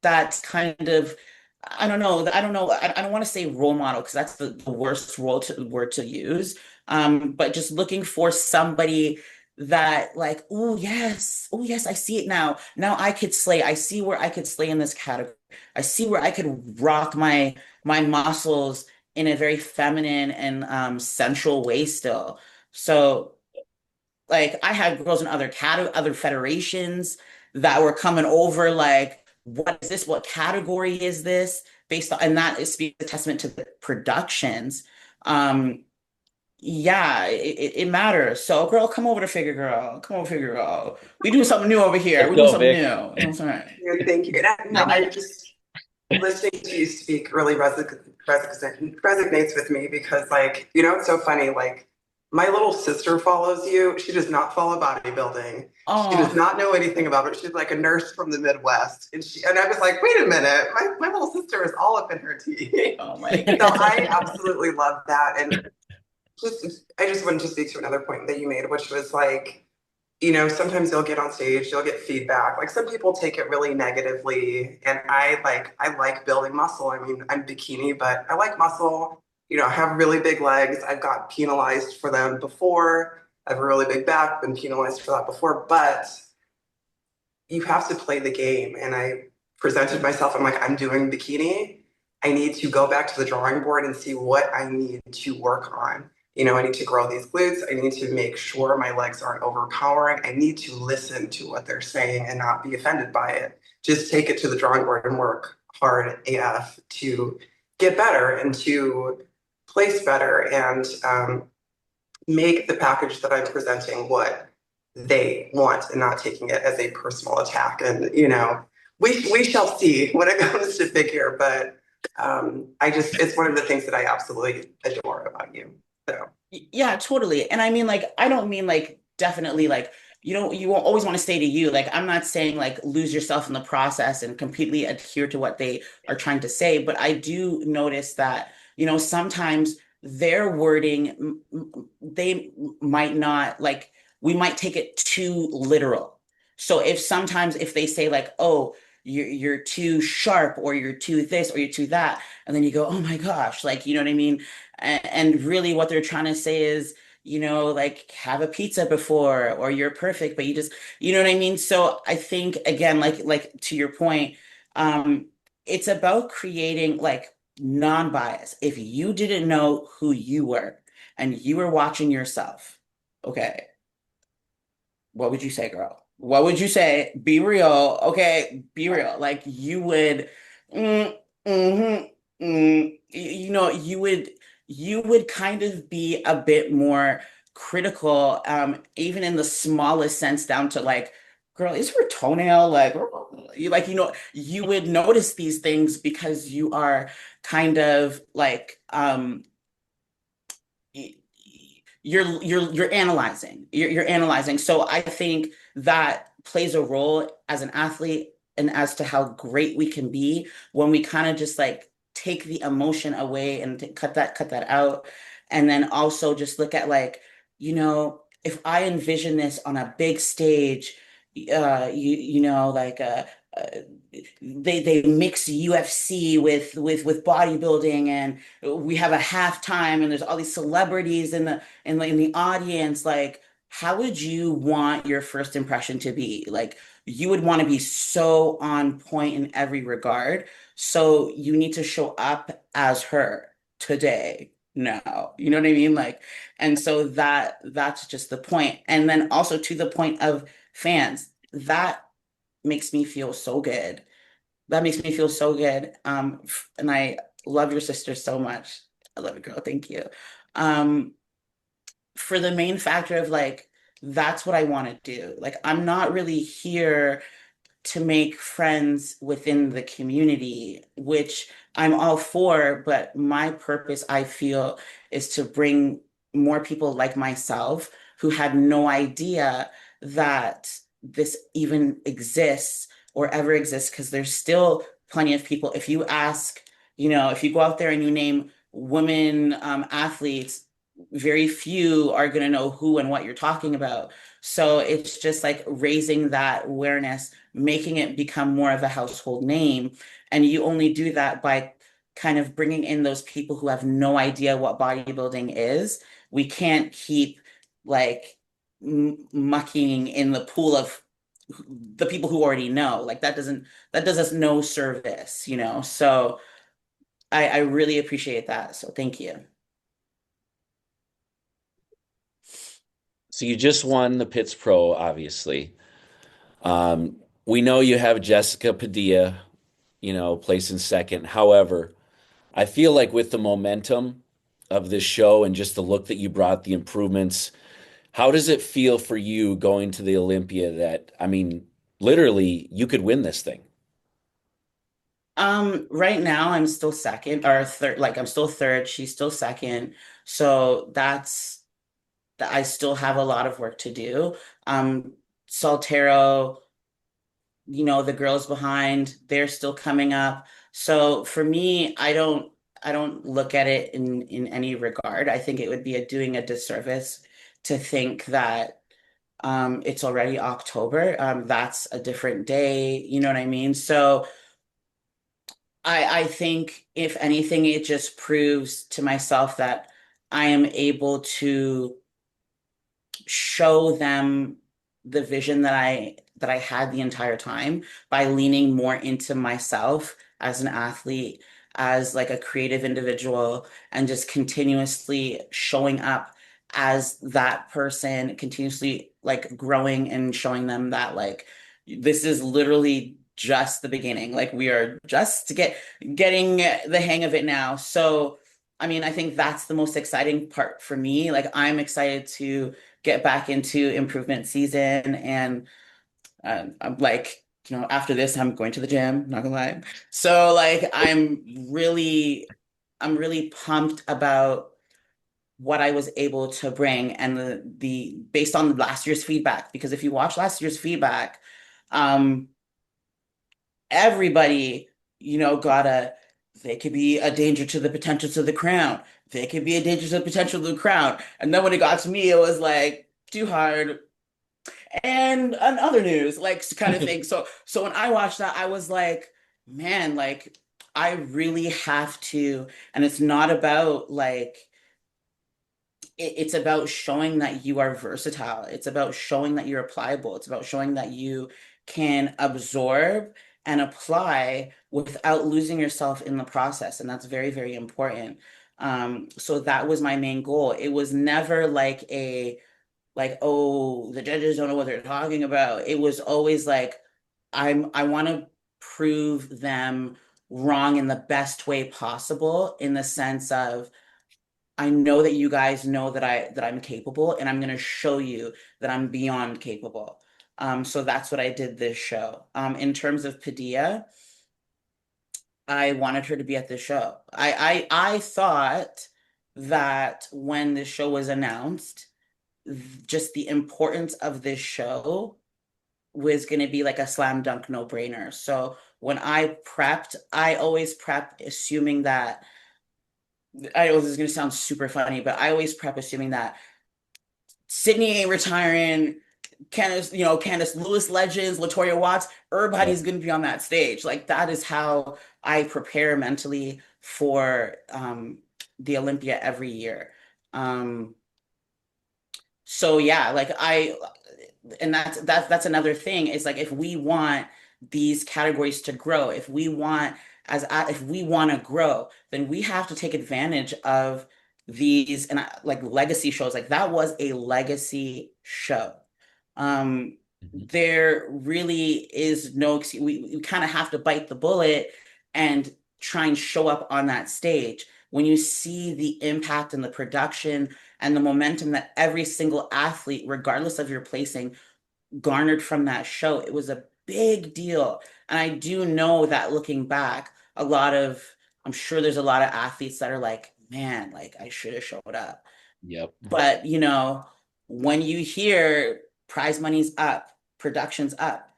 that kind of, I don't want to say role model because that's the worst word to use. But just looking for somebody that like, oh yes, I see it now. Now I could slay. I see where I could slay in this category. I see where I could rock my muscles in a very feminine and sensual way still. So like I had girls in other federations that were coming over like, what is this? What category is this? Based on, and that is speaks a testament to the productions. Um, yeah, it matters. So girl, come over to Figure Girl. Come over Figure Girl. We doing something new over here. Let's We doing go, something new. Vic. You know what I'm saying? Yeah, thank you. And I I mean, just listening to you speak really resonates with me because, like, you know, it's so funny. Like, my little sister follows you. She does not follow bodybuilding. She does oh, not know anything about it. She's like a nurse from the Midwest, and I was like, wait a minute, my little sister is all up in her tea. oh my So God. I absolutely love that, and I just wanted to speak to another point that you made, which was like, you know, sometimes you'll get on stage, you'll get feedback. Like some people take it really negatively. And I like building muscle. I mean, I'm bikini, but I like muscle. You know, I have really big legs. I've got penalized for them before. I have a really big back, been penalized for that before. But you have to play the game. And I presented myself, I'm like, I'm doing bikini. I need to go back to the drawing board and see what I need to work on. You know, I need to grow these glutes. I need to make sure my legs aren't overpowering. I need to listen to what they're saying and not be offended by it. Just take it to the drawing board and work hard AF to get better and to place better and make the package that I'm presenting what they want and not taking it as a personal attack. And, you know, we shall see when it comes to figure, but it's one of the things that I absolutely adore about you. So. Yeah, totally. And I mean, like, I don't mean like definitely like you won't always want to stay to you. Like, I'm not saying like lose yourself in the process and completely adhere to what they are trying to say, but I do notice that, sometimes their wording, they might not like, we might take it too literal. So if they say like, oh, you're too sharp, or you're too this, or you're too that, and then you go, oh my gosh, like, you know what I mean? And really what they're trying to say is, like have a pizza before, or you're perfect, but you just, you know what I mean? So I think again, like to your point, um, it's about creating like non-bias. If you didn't know who you were and you were watching yourself, okay, what would you say, girl? What would you say? Be real. Okay, be real. Like you would, mm, mhm, you would kind of be a bit more critical, even in the smallest sense, down to like, girl, is her toenail like, you would notice these things because you are kind of like, you're analyzing. You're analyzing. So I think that plays a role as an athlete and as to how great we can be when we kind of just like take the emotion away and cut that out. And then also just look at like, if I envision this on a big stage, like uh, they mix UFC with bodybuilding, and we have a halftime, and there's all these celebrities in the audience. Like, how would you want your first impression to be? Like, you would want to be so on point in every regard. So you need to show up as her today. No, you know what I mean? Like, and so that's just the point. And then also to the point of fans, that makes me feel so good. That makes me feel so good. And I love your sister so much. I love you, girl. Thank you. Um, for the main factor of like, that's what I want to do. Like, I'm not really here to make friends within the community, which I'm all for, but my purpose, I feel, is to bring more people like myself who had no idea that this even exists or ever exists, because there's still plenty of people. If you ask, if you go out there and you name women athletes, very few are going to know who and what you're talking about. So it's just like raising that awareness, making it become more of a household name. And you only do that by kind of bringing in those people who have no idea what bodybuilding is. We can't keep like mucking in the pool of the people who already know. Like that does us no service. So I really appreciate that. So thank you. So you just won the Pitts Pro, obviously. We know you have Jessica Padilla, placing second. However, I feel like with the momentum of this show and just the look that you brought, the improvements, how does it feel for you going to the Olympia that, I mean, literally you could win this thing? Right now I'm still second or third, like I'm still third, she's still second. So I still have a lot of work to do. Saltero, the girls behind, they're still coming up. So for me, I don't look at it in any regard. I think it would be doing a disservice to think that it's already October. That's a different day, you know what I mean? So I think if anything, it just proves to myself that I am able to show them the vision that I had the entire time by leaning more into myself as an athlete, as like a creative individual, and just continuously showing up as that person, continuously like growing and showing them that like this is literally just the beginning. Like we are just getting the hang of it now. So I mean, I think that's the most exciting part for me. Like I'm excited to get back into improvement season. And I'm like, after this, I'm going to the gym, not gonna lie. So like, I'm really pumped about what I was able to bring and the based on last year's feedback. Because if you watch last year's feedback, um, everybody, they could be a danger to the potential to the crown. They could be a danger to the potential to the crown. And then when it got to me, it was like too hard. And other news, like kind of thing. So when I watched that, I was like, man, like I really have to, and it's not about like it's about showing that you are versatile. It's about showing that you're pliable. It's about showing that you can absorb and apply without losing yourself in the process. And that's very, very important. So that was my main goal. It was never like, oh, the judges don't know what they're talking about. It was always like, I want to prove them wrong in the best way possible, in the sense of I know that you guys know that I'm capable, and I'm gonna show you that I'm beyond capable. So that's what I did this show. In terms of Padilla, I wanted her to be at the show. I thought that when the show was announced, just the importance of this show was going to be like a slam dunk no-brainer. So when I prepped, I always prep assuming that, I know this is going to sound super funny, but I always prep assuming that Sydney ain't retiring, Candace Lewis legends, Latoya Watts, everybody's going to be on that stage. Like that is how I prepare mentally for the Olympia every year. Um, so yeah, like and that's another thing. It's like if we want these categories to grow, if we want to grow, then we have to take advantage of these like legacy shows. Like that was a legacy show. Mhm. There really is no excuse. We kind of have to bite the bullet and try and show up on that stage. When you see the impact and the production and the momentum that every single athlete, regardless of your placing, garnered from that show, it was a big deal. And I do know that looking back, I'm sure there's a lot of athletes that are like, man, like I should have showed up. Yep. But, when you hear prize money's up, production's up,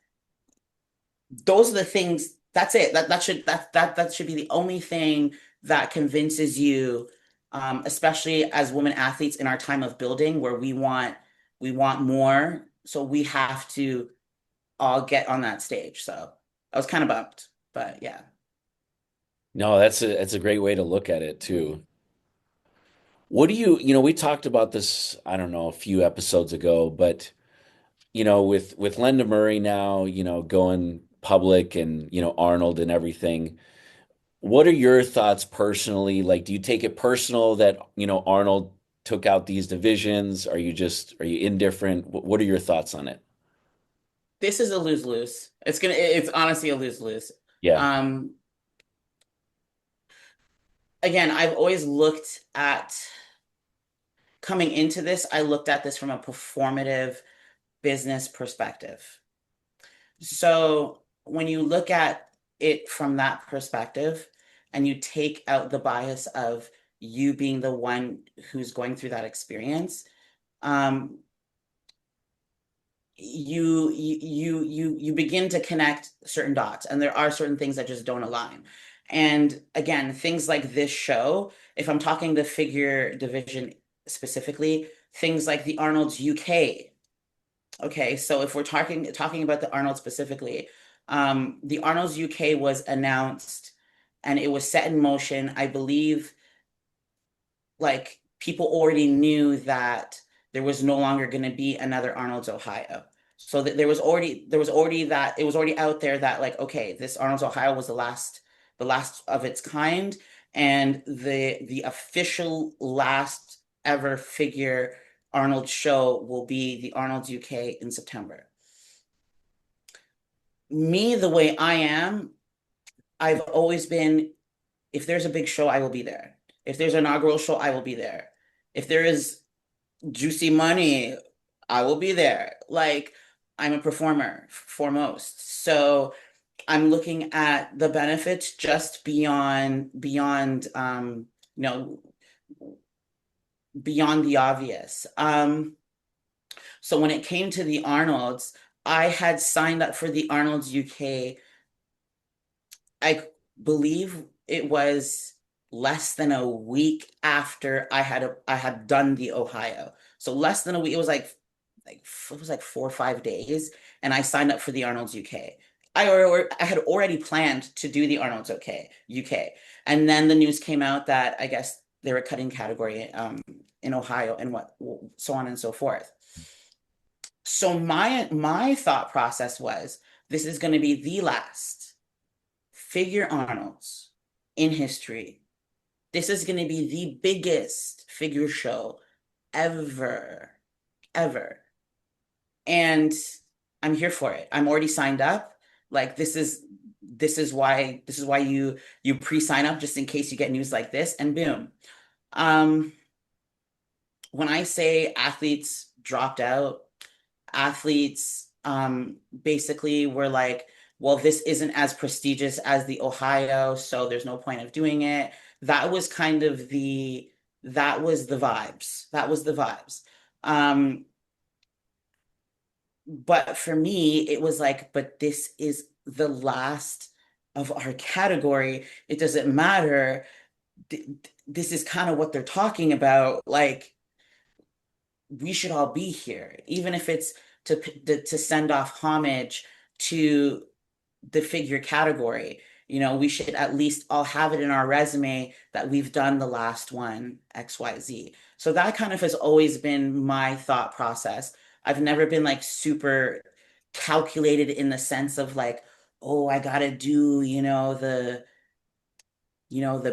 those are the things, that's it. That should be the only thing that convinces you, especially as women athletes in our time of building where we want more. So we have to all get on that stage. So I was kind of bummed, but yeah. No, that's a great way to look at it too. What do we talked about this, I don't know, a few episodes ago, but with Linda Murray now, going public and, Arnold and everything, what are your thoughts personally? Like, do you take it personal that, Arnold took out these divisions? Are you indifferent? What are your thoughts on it? This is a lose-lose. It's honestly a lose-lose. Yeah. Um, Again, I've always looked at coming into this, I looked at this from a performative business perspective. So when you look at it from that perspective and you take out the bias of you being the one who's going through that experience, um, you begin to connect certain dots, and there are certain things that just don't align. And again, things like this show, if I'm talking the figure division specifically, things like the Arnold's UK. Okay, so if we're talking about the Arnold specifically, the Arnold's UK was announced and it was set in motion. I believe like people already knew that there was no longer going to be another Arnold's Ohio. So that there was already that it was already out there that like, okay, this Arnold's Ohio was the last of its kind, and the official last ever figure Arnold show will be the Arnold's UK in September. Me, the way I am, I've always been, if there's a big show, I will be there. If there's an inaugural show, I will be there. If there is juicy money, I will be there. Like, I'm a performer foremost. So I'm looking at the benefits just you know, beyond the obvious. So when it came to the Arnolds, I had signed up for the Arnolds UK. I believe it was less than a week after I had done the Ohio. So less than a week. It was like 4 or 5 days, and I signed up for the Arnold's UK. I had already planned to do the Arnold's UK, and then the news came out that I guess they were cutting category in Ohio and so on and so forth. So my thought process was this is going to be the last figure Arnold's in history. This is going to be the biggest figure show ever, ever. And I'm here for it. I'm already signed up. Like this is why you pre-sign up just in case you get news like this, and boom. Um, when I say athletes dropped out, athletes basically were like, well, this isn't as prestigious as the Ohio, so there's no point of doing it. That was kind of that was the vibes. That was the vibes. Um, but for me, it was like, but this is the last of our category. It doesn't matter. This is kind of what they're talking about. Like, we should all be here, even if it's to send off homage to the figure category. You know, we should at least all have it in our resume that we've done the last one, XYZ. So that kind of has always been my thought process. I've never been like super calculated in the sense of like, oh, I gotta do, the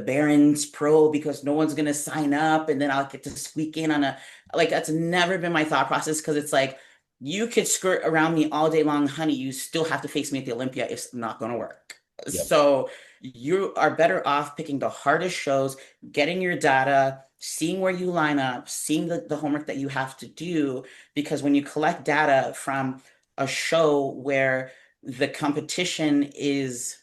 Barron's Pro because no one's gonna sign up and then I'll get to squeak in on a like that's never been my thought process because it's like you could skirt around me all day long, honey. You still have to face me at the Olympia. It's not gonna work. Yep. So you are better off picking the hardest shows, getting your data, seeing where you line up, seeing the homework that you have to do, because when you collect data from a show where the competition is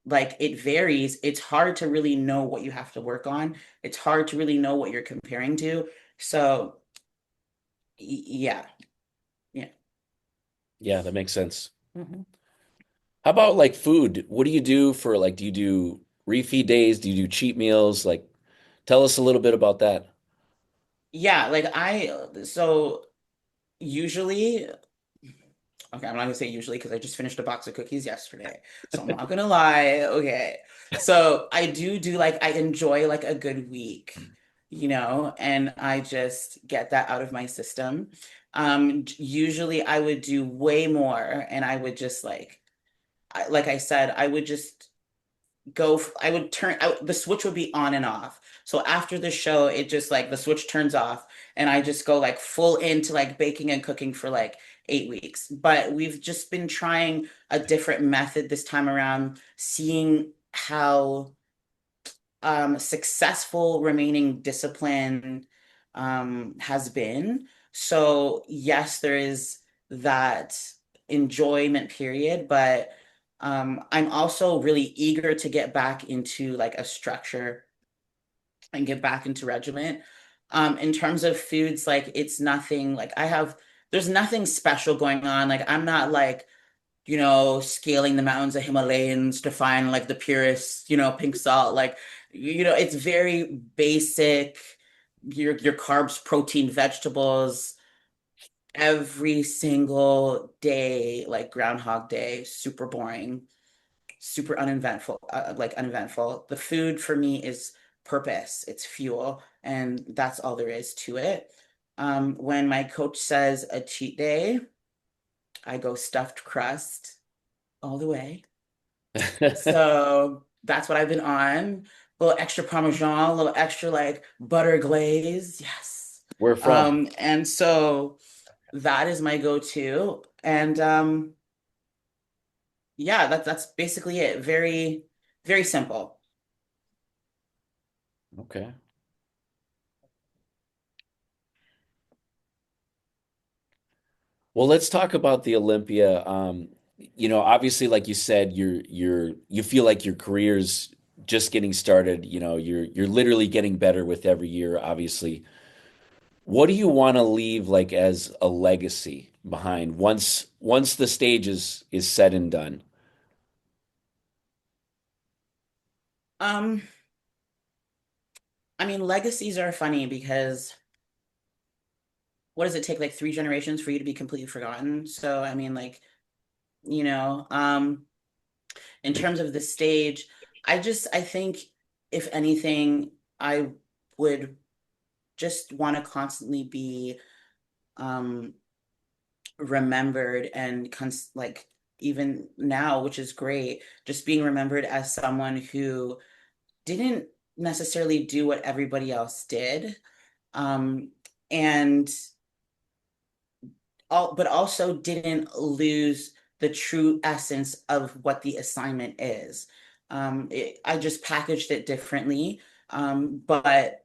like it varies, it's hard to really know what you have to work on. It's hard to really know what you're comparing to. So yeah, yeah. Yeah, that makes sense. Mhm. How about like food? What do you do for like, do you do refeed days? Do you do cheat meals? Like, tell us a little bit about that. Yeah, like so usually, okay, I'm not gonna say usually because I just finished a box of cookies yesterday. So I'm not gonna lie. Okay. So I do like I enjoy like a good week, and I just get that out of my system. Usually I would do way more and I would just like I said, I would just I would the switch would be on and off. So after the show, it just like the switch turns off and I just go like full into like baking and cooking for like 8 weeks. But we've just been trying a different method this time around, seeing how successful remaining discipline has been. So yes, there is that enjoyment period, but I'm also really eager to get back into like a structure and get back into regiment. In terms of foods, like it's nothing like there's nothing special going on. Like I'm not like scaling the mountains of Himalayas to find like the purest, pink salt. Like, it's very basic. Your carbs, protein, vegetables every single day, like Groundhog Day, super boring, super uneventful, like uneventful. The food for me is purpose, it's fuel, and that's all there is to it. When my coach says a cheat day, I go stuffed crust all the way. So that's what I've been on. A little extra Parmesan, a little extra like butter glaze. Yes. Where from? And so that is my go-to. And yeah, that's basically it. Very, very simple. Okay. Well, let's talk about the Olympia. Obviously, like you said, you feel like your career's just getting started. You're literally getting better with every year, obviously. What do you want to leave like as a legacy behind once the stage is said and done? Um, I mean, legacies are funny because what does it take like 3 generations for you to be completely forgotten? So I mean, like, you know, um, in terms of the stage, I think if anything, I would just want to constantly be um remembered and like even now, which is great, just being remembered as someone who didn't necessarily do what everybody else did. Um and but also didn't lose the true essence of what the assignment is. I just packaged it differently, but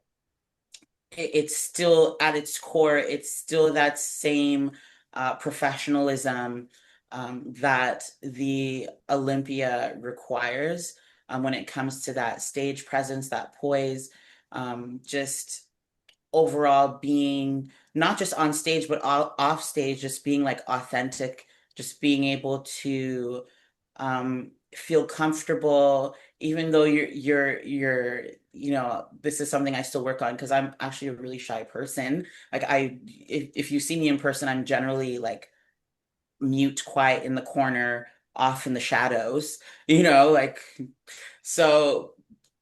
it's still at its core, it's still that same professionalism that the Olympia requires when it comes to that stage presence, that poise. Just overall being not just on stage, but off stage, just being like authentic, just being able to feel comfortable, even though this is something I still work on because I'm actually a really shy person. Like if you see me in person, I'm generally like mute, quiet in the corner, off in the shadows, like so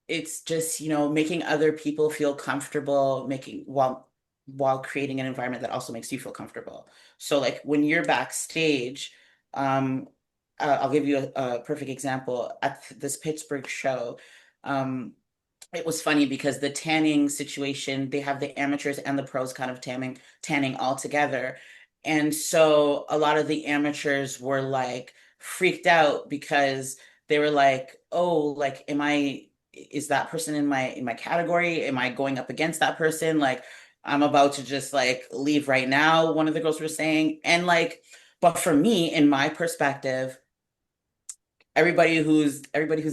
it's just, making other people feel comfortable, making while creating an environment that also makes you feel comfortable. So like when you're backstage, um, I'll give you a perfect example. At this Pittsburgh show, um, it was funny because the tanning situation, they have the amateurs and the pros kind of tanning all together. And so a lot of the amateurs were like freaked out because they were like, "Oh, like is that person in my category? Am I going up against that person? Like I'm about to just like leave right now," one of the girls were saying. And like, but for me, in my perspective, everybody who's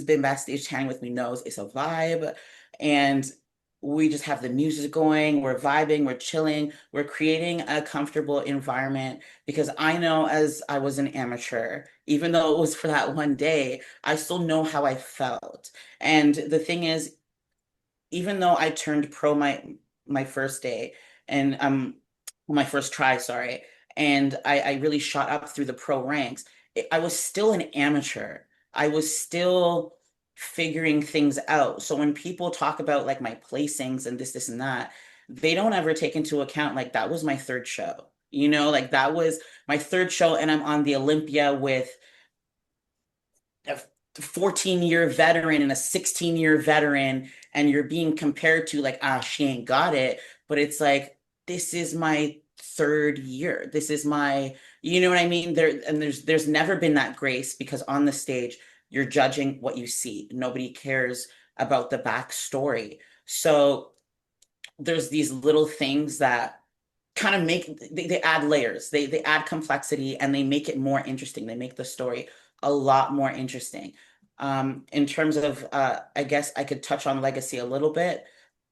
been backstage chatting with me knows it's a vibe, and we just have the music going, we're vibing, we're chilling, we're creating a comfortable environment because I know as I was an amateur, even though it was for that one day, I still know how I felt. And the thing is, even though I turned pro my first day and my first try, sorry, and I really shot up through the pro ranks, I was still an amateur. I was still figuring things out. So when people talk about like my placings and this and that, they don't ever take into account like that was my third show. Like that was my third show, and I'm on the Olympia with a 14-year veteran and a 16-year veteran, and you're being compared to like, she ain't got it. But it's like, this is my third year. This is my, you know what I mean? There's never been that grace because on the stage, you're judging what you see. Nobody cares about the backstory. So there's these little things that kind of they add layers, they add complexity, and they make it more interesting. They make the story a lot more interesting. In terms of I guess I could touch on legacy a little bit,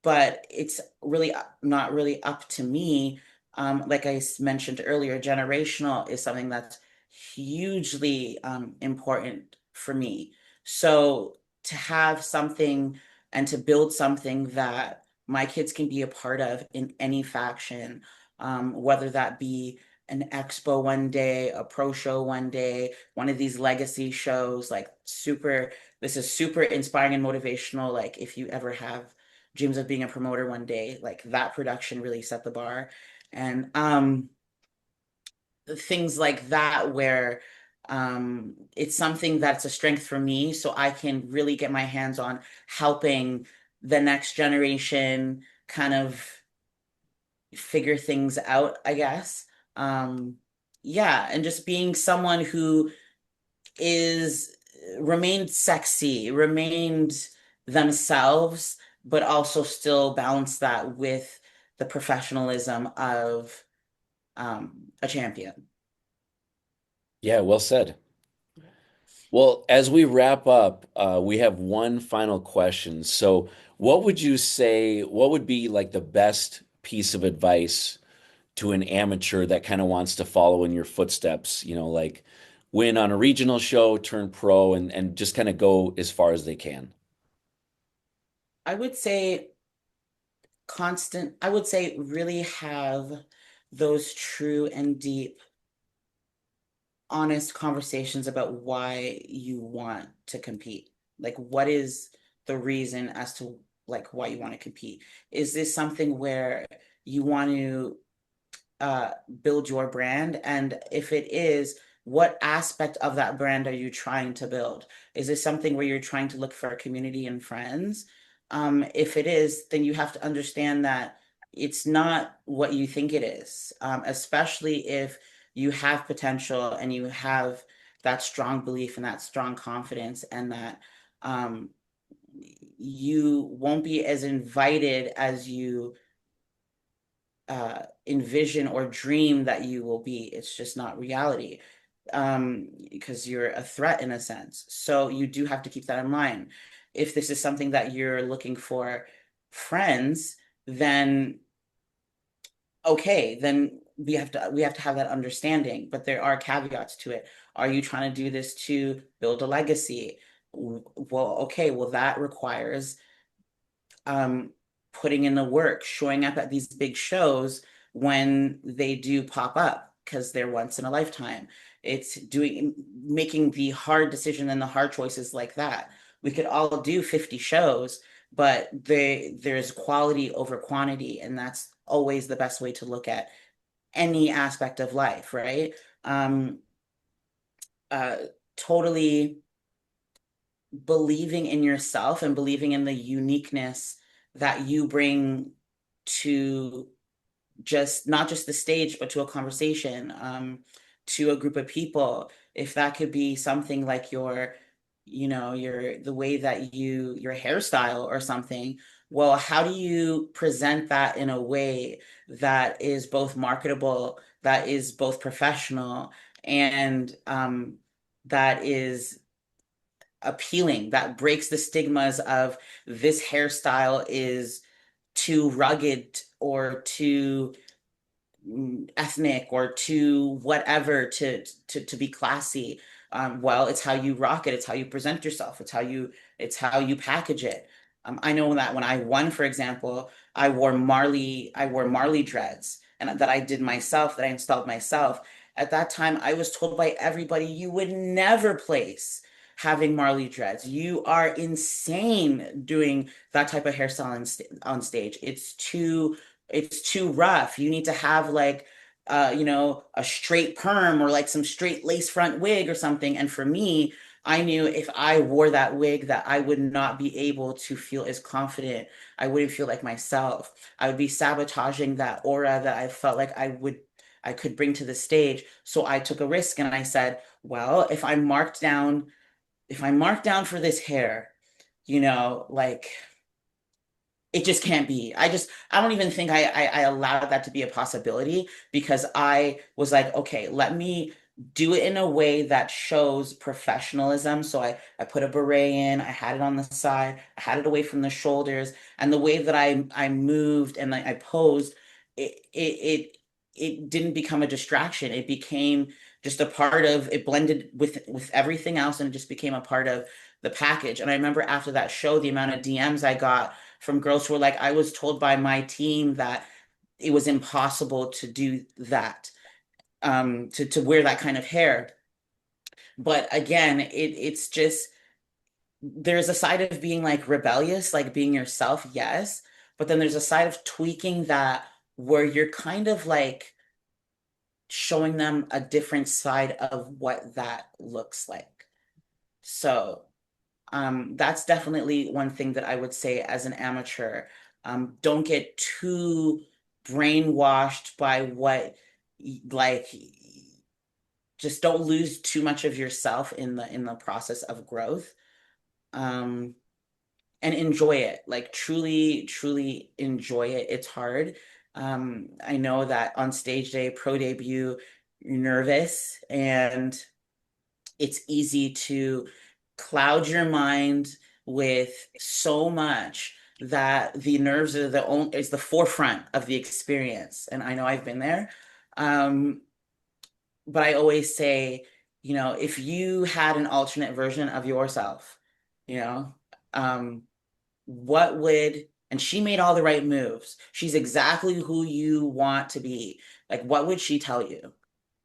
but it's really not really up to me. Like I mentioned earlier, generational is something that's hugely important for me. So to have something and to build something that my kids can be a part of in any faction, whether that be an expo one day, a pro show one day, one of these legacy shows, like this is super inspiring and motivational. Like if you ever have dreams of being a promoter one day, like that production really set the bar. And things like that where it's something that's a strength for me, so I can really get my hands on helping the next generation kind of figure things out, I guess. Yeah, and just being someone who is remained sexy, remained themselves, but also still balance that with the professionalism of a champion. Yeah, well said. Well, as we wrap up, we have one final question. So, what would you say, what would be like the best piece of advice to an amateur that kind of wants to follow in your footsteps, like win on a regional show, turn pro, and just kind of go as far as they can? I would say I would say really have those true and deep honest conversations about why you want to compete. Like, what is the reason as to like why you want to compete? Is this something where you want to uh, build your brand? And if it is, what aspect of that brand are you trying to build? Is this something where you're trying to look for a community and friends? If it is, then you have to understand that it's not what you think it is, especially if you have potential and you have that strong belief and that strong confidence, and that um, you won't be as invited as you envision or dream that you will be. It's just not reality, because you're a threat in a sense. So you do have to keep that in mind. If this is something that you're looking for friends, then okay, then we have to have that understanding, but there are caveats to it. Are you trying to do this to build a legacy? Well, okay, well that requires um putting in the work, showing up at these big shows when they do pop up because they're once in a lifetime. It's doing making the hard decision and the hard choices like that. We could all do 50 shows, but there's quality over quantity, and that's always the best way to look at any aspect of life, right? Um, uh, totally believing in yourself and believing in the uniqueness that you bring to just not just the stage, but to a conversation, to a group of people. If that could be something like the way that your hairstyle or something. Well, how do you present that in a way that is both marketable, that is both professional, and that is appealing, that breaks the stigmas of this hairstyle is too rugged or too ethnic or to whatever to be classy. Well, it's how you rock it, it's how you present yourself, it's how you package it. I know that when I won, for example, I wore Marley dreads and that I did myself, that I installed myself. At that time, I was told by everybody, you would never place having Marley dreads. You are insane doing that type of hairstyle on stage. It's too rough. You need to have like a straight perm or like some straight lace front wig or something. And for me, I knew if I wore that wig that I would not be able to feel as confident. I wouldn't feel like myself. I would be sabotaging that aura that I felt like I could bring to the stage. So I took a risk and I said, well, if I'm marked down for this hair, like it just can't be. I don't even think I allowed that to be a possibility because I was like, okay, let me do it in a way that shows professionalism. So I put a beret in, I had it on the side, I had it away from the shoulders, and the way that I moved and I posed, it didn't become a distraction. It became just a part of it, blended with everything else, and it just became a part of the package. And I remember after that show, the amount of DMs I got from girls who were like, I was told by my team that it was impossible to do that, to wear that kind of hair. But again, it's just there's a side of being like rebellious, like being yourself, yes, but then there's a side of tweaking that where you're kind of like showing them a different side of what that looks like. So that's definitely one thing that I would say as an amateur. Don't get too brainwashed by like, just don't lose too much of yourself in the process of growth. Um, and enjoy it. Like truly, truly enjoy it. It's hard. I know that on stage day, pro debut, you're nervous and it's easy to cloud your mind with so much that the nerves are is the forefront of the experience. And I know I've been there. Um, but I always say, if you had an alternate version of yourself, you know, um, what would, and she made all the right moves. She's exactly who you want to be. Like, what would she tell you?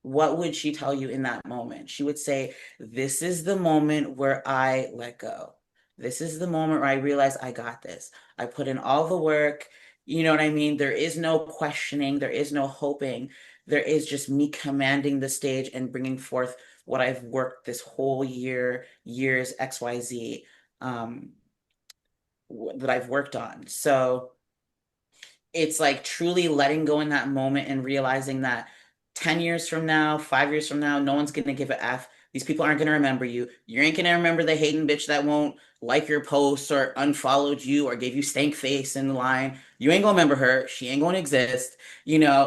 What would she tell you in that moment? She would say, this is the moment where I let go. This is the moment where I realize I got this. I put in all the work. You know what I mean? There is no questioning. There is no hoping. There is just me commanding the stage and bringing forth what I've worked this whole years, XYZ, that I've worked on. So it's like truly letting go in that moment and realizing that 10 years from now, 5 years from now, no one's gonna give a F. These people aren't gonna remember you. You ain't gonna remember the hating bitch that won't like your posts or unfollowed you or gave you stank face in the line. You ain't gonna remember her. She ain't gonna exist.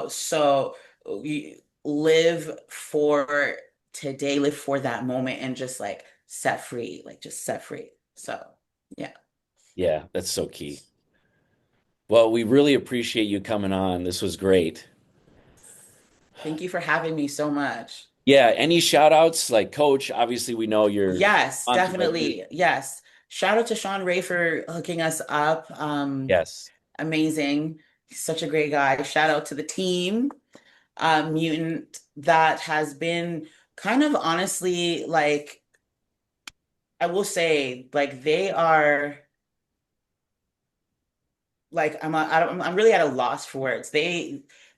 So you live for today, live for that moment and just like set free, like just set free. So yeah. Yeah, that's so key. Well, we really appreciate you coming on. This was great. Thank you for having me so much. Yeah, any shout outs like coach? Obviously, we know you're Yes, on to like definitely. Yes. Shout out to Sean Ray for hooking us up. yes. Amazing. He's such a great guy. Shout out to the team, Mutant, that has been kind of honestly like I will say, like they are like I'm really at a loss for words.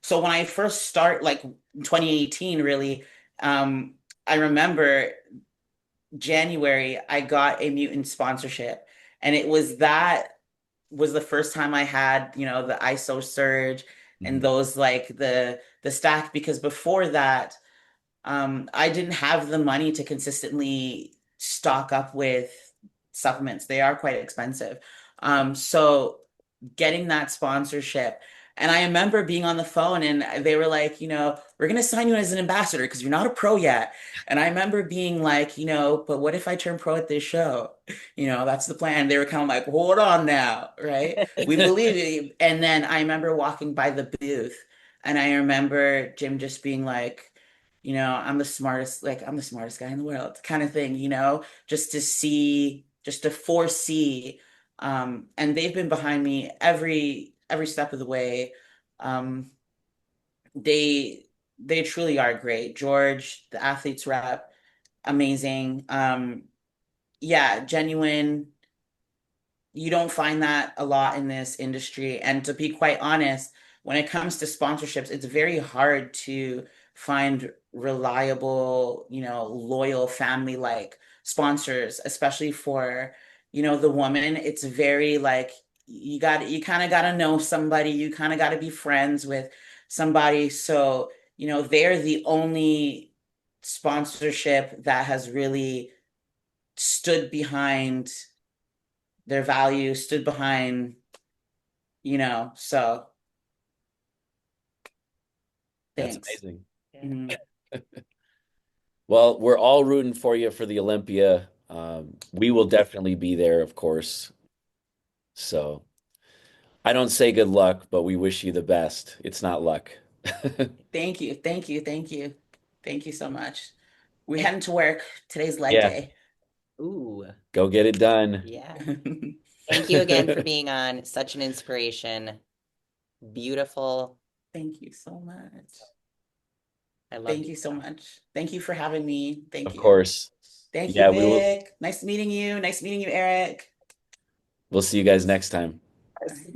So when I first start like 2018 really, I remember January I got a Mutant sponsorship, and it was the first time I had, the ISO surge and Mhm. those like the stack, because before that I didn't have the money to consistently stock up with supplements. They are quite expensive. So getting that sponsorship. And I remember being on the phone and they were like, we're going to sign you as an ambassador because you're not a pro yet. And I remember being like, but what if I turn pro at this show? That's the plan. They were kind of like, hold on now, right? We believe you. And then I remember walking by the booth and I remember Jim just being like, I'm the smartest guy in the world kind of thing, just to see, just to foresee. And they've been behind me every step of the way. Um, they they truly are great. George, the athletes rep, amazing. Yeah, genuine. You don't find that a lot in this industry. And to be quite honest, when it comes to sponsorships, it's very hard to find reliable, loyal family-like sponsors, especially for, the woman. It's very like you kind of got to know somebody, you kind of got to be friends with somebody. So, they're the only sponsorship that has really stood behind their values, stood behind, so That's thanks. amazing. Mhm. Well, we're all rooting for you for the Olympia. We will definitely be there, of course. So I don't say good luck, but we wish you the best. It's not luck. Thank you. Thank you. Thank you. Thank you so much. We're Thank heading to work. Today's leg Yeah, day. Ooh, go get it done. yeah. Thank you again for being on. Such an inspiration. Beautiful. Thank you so much. I love Thank you you so so much. Thank you for having me. Thank Of you. course. Thank you, Yeah, we will Vic. Nice meeting you. Nice meeting you, Eric. we'll see you guys next time. All right.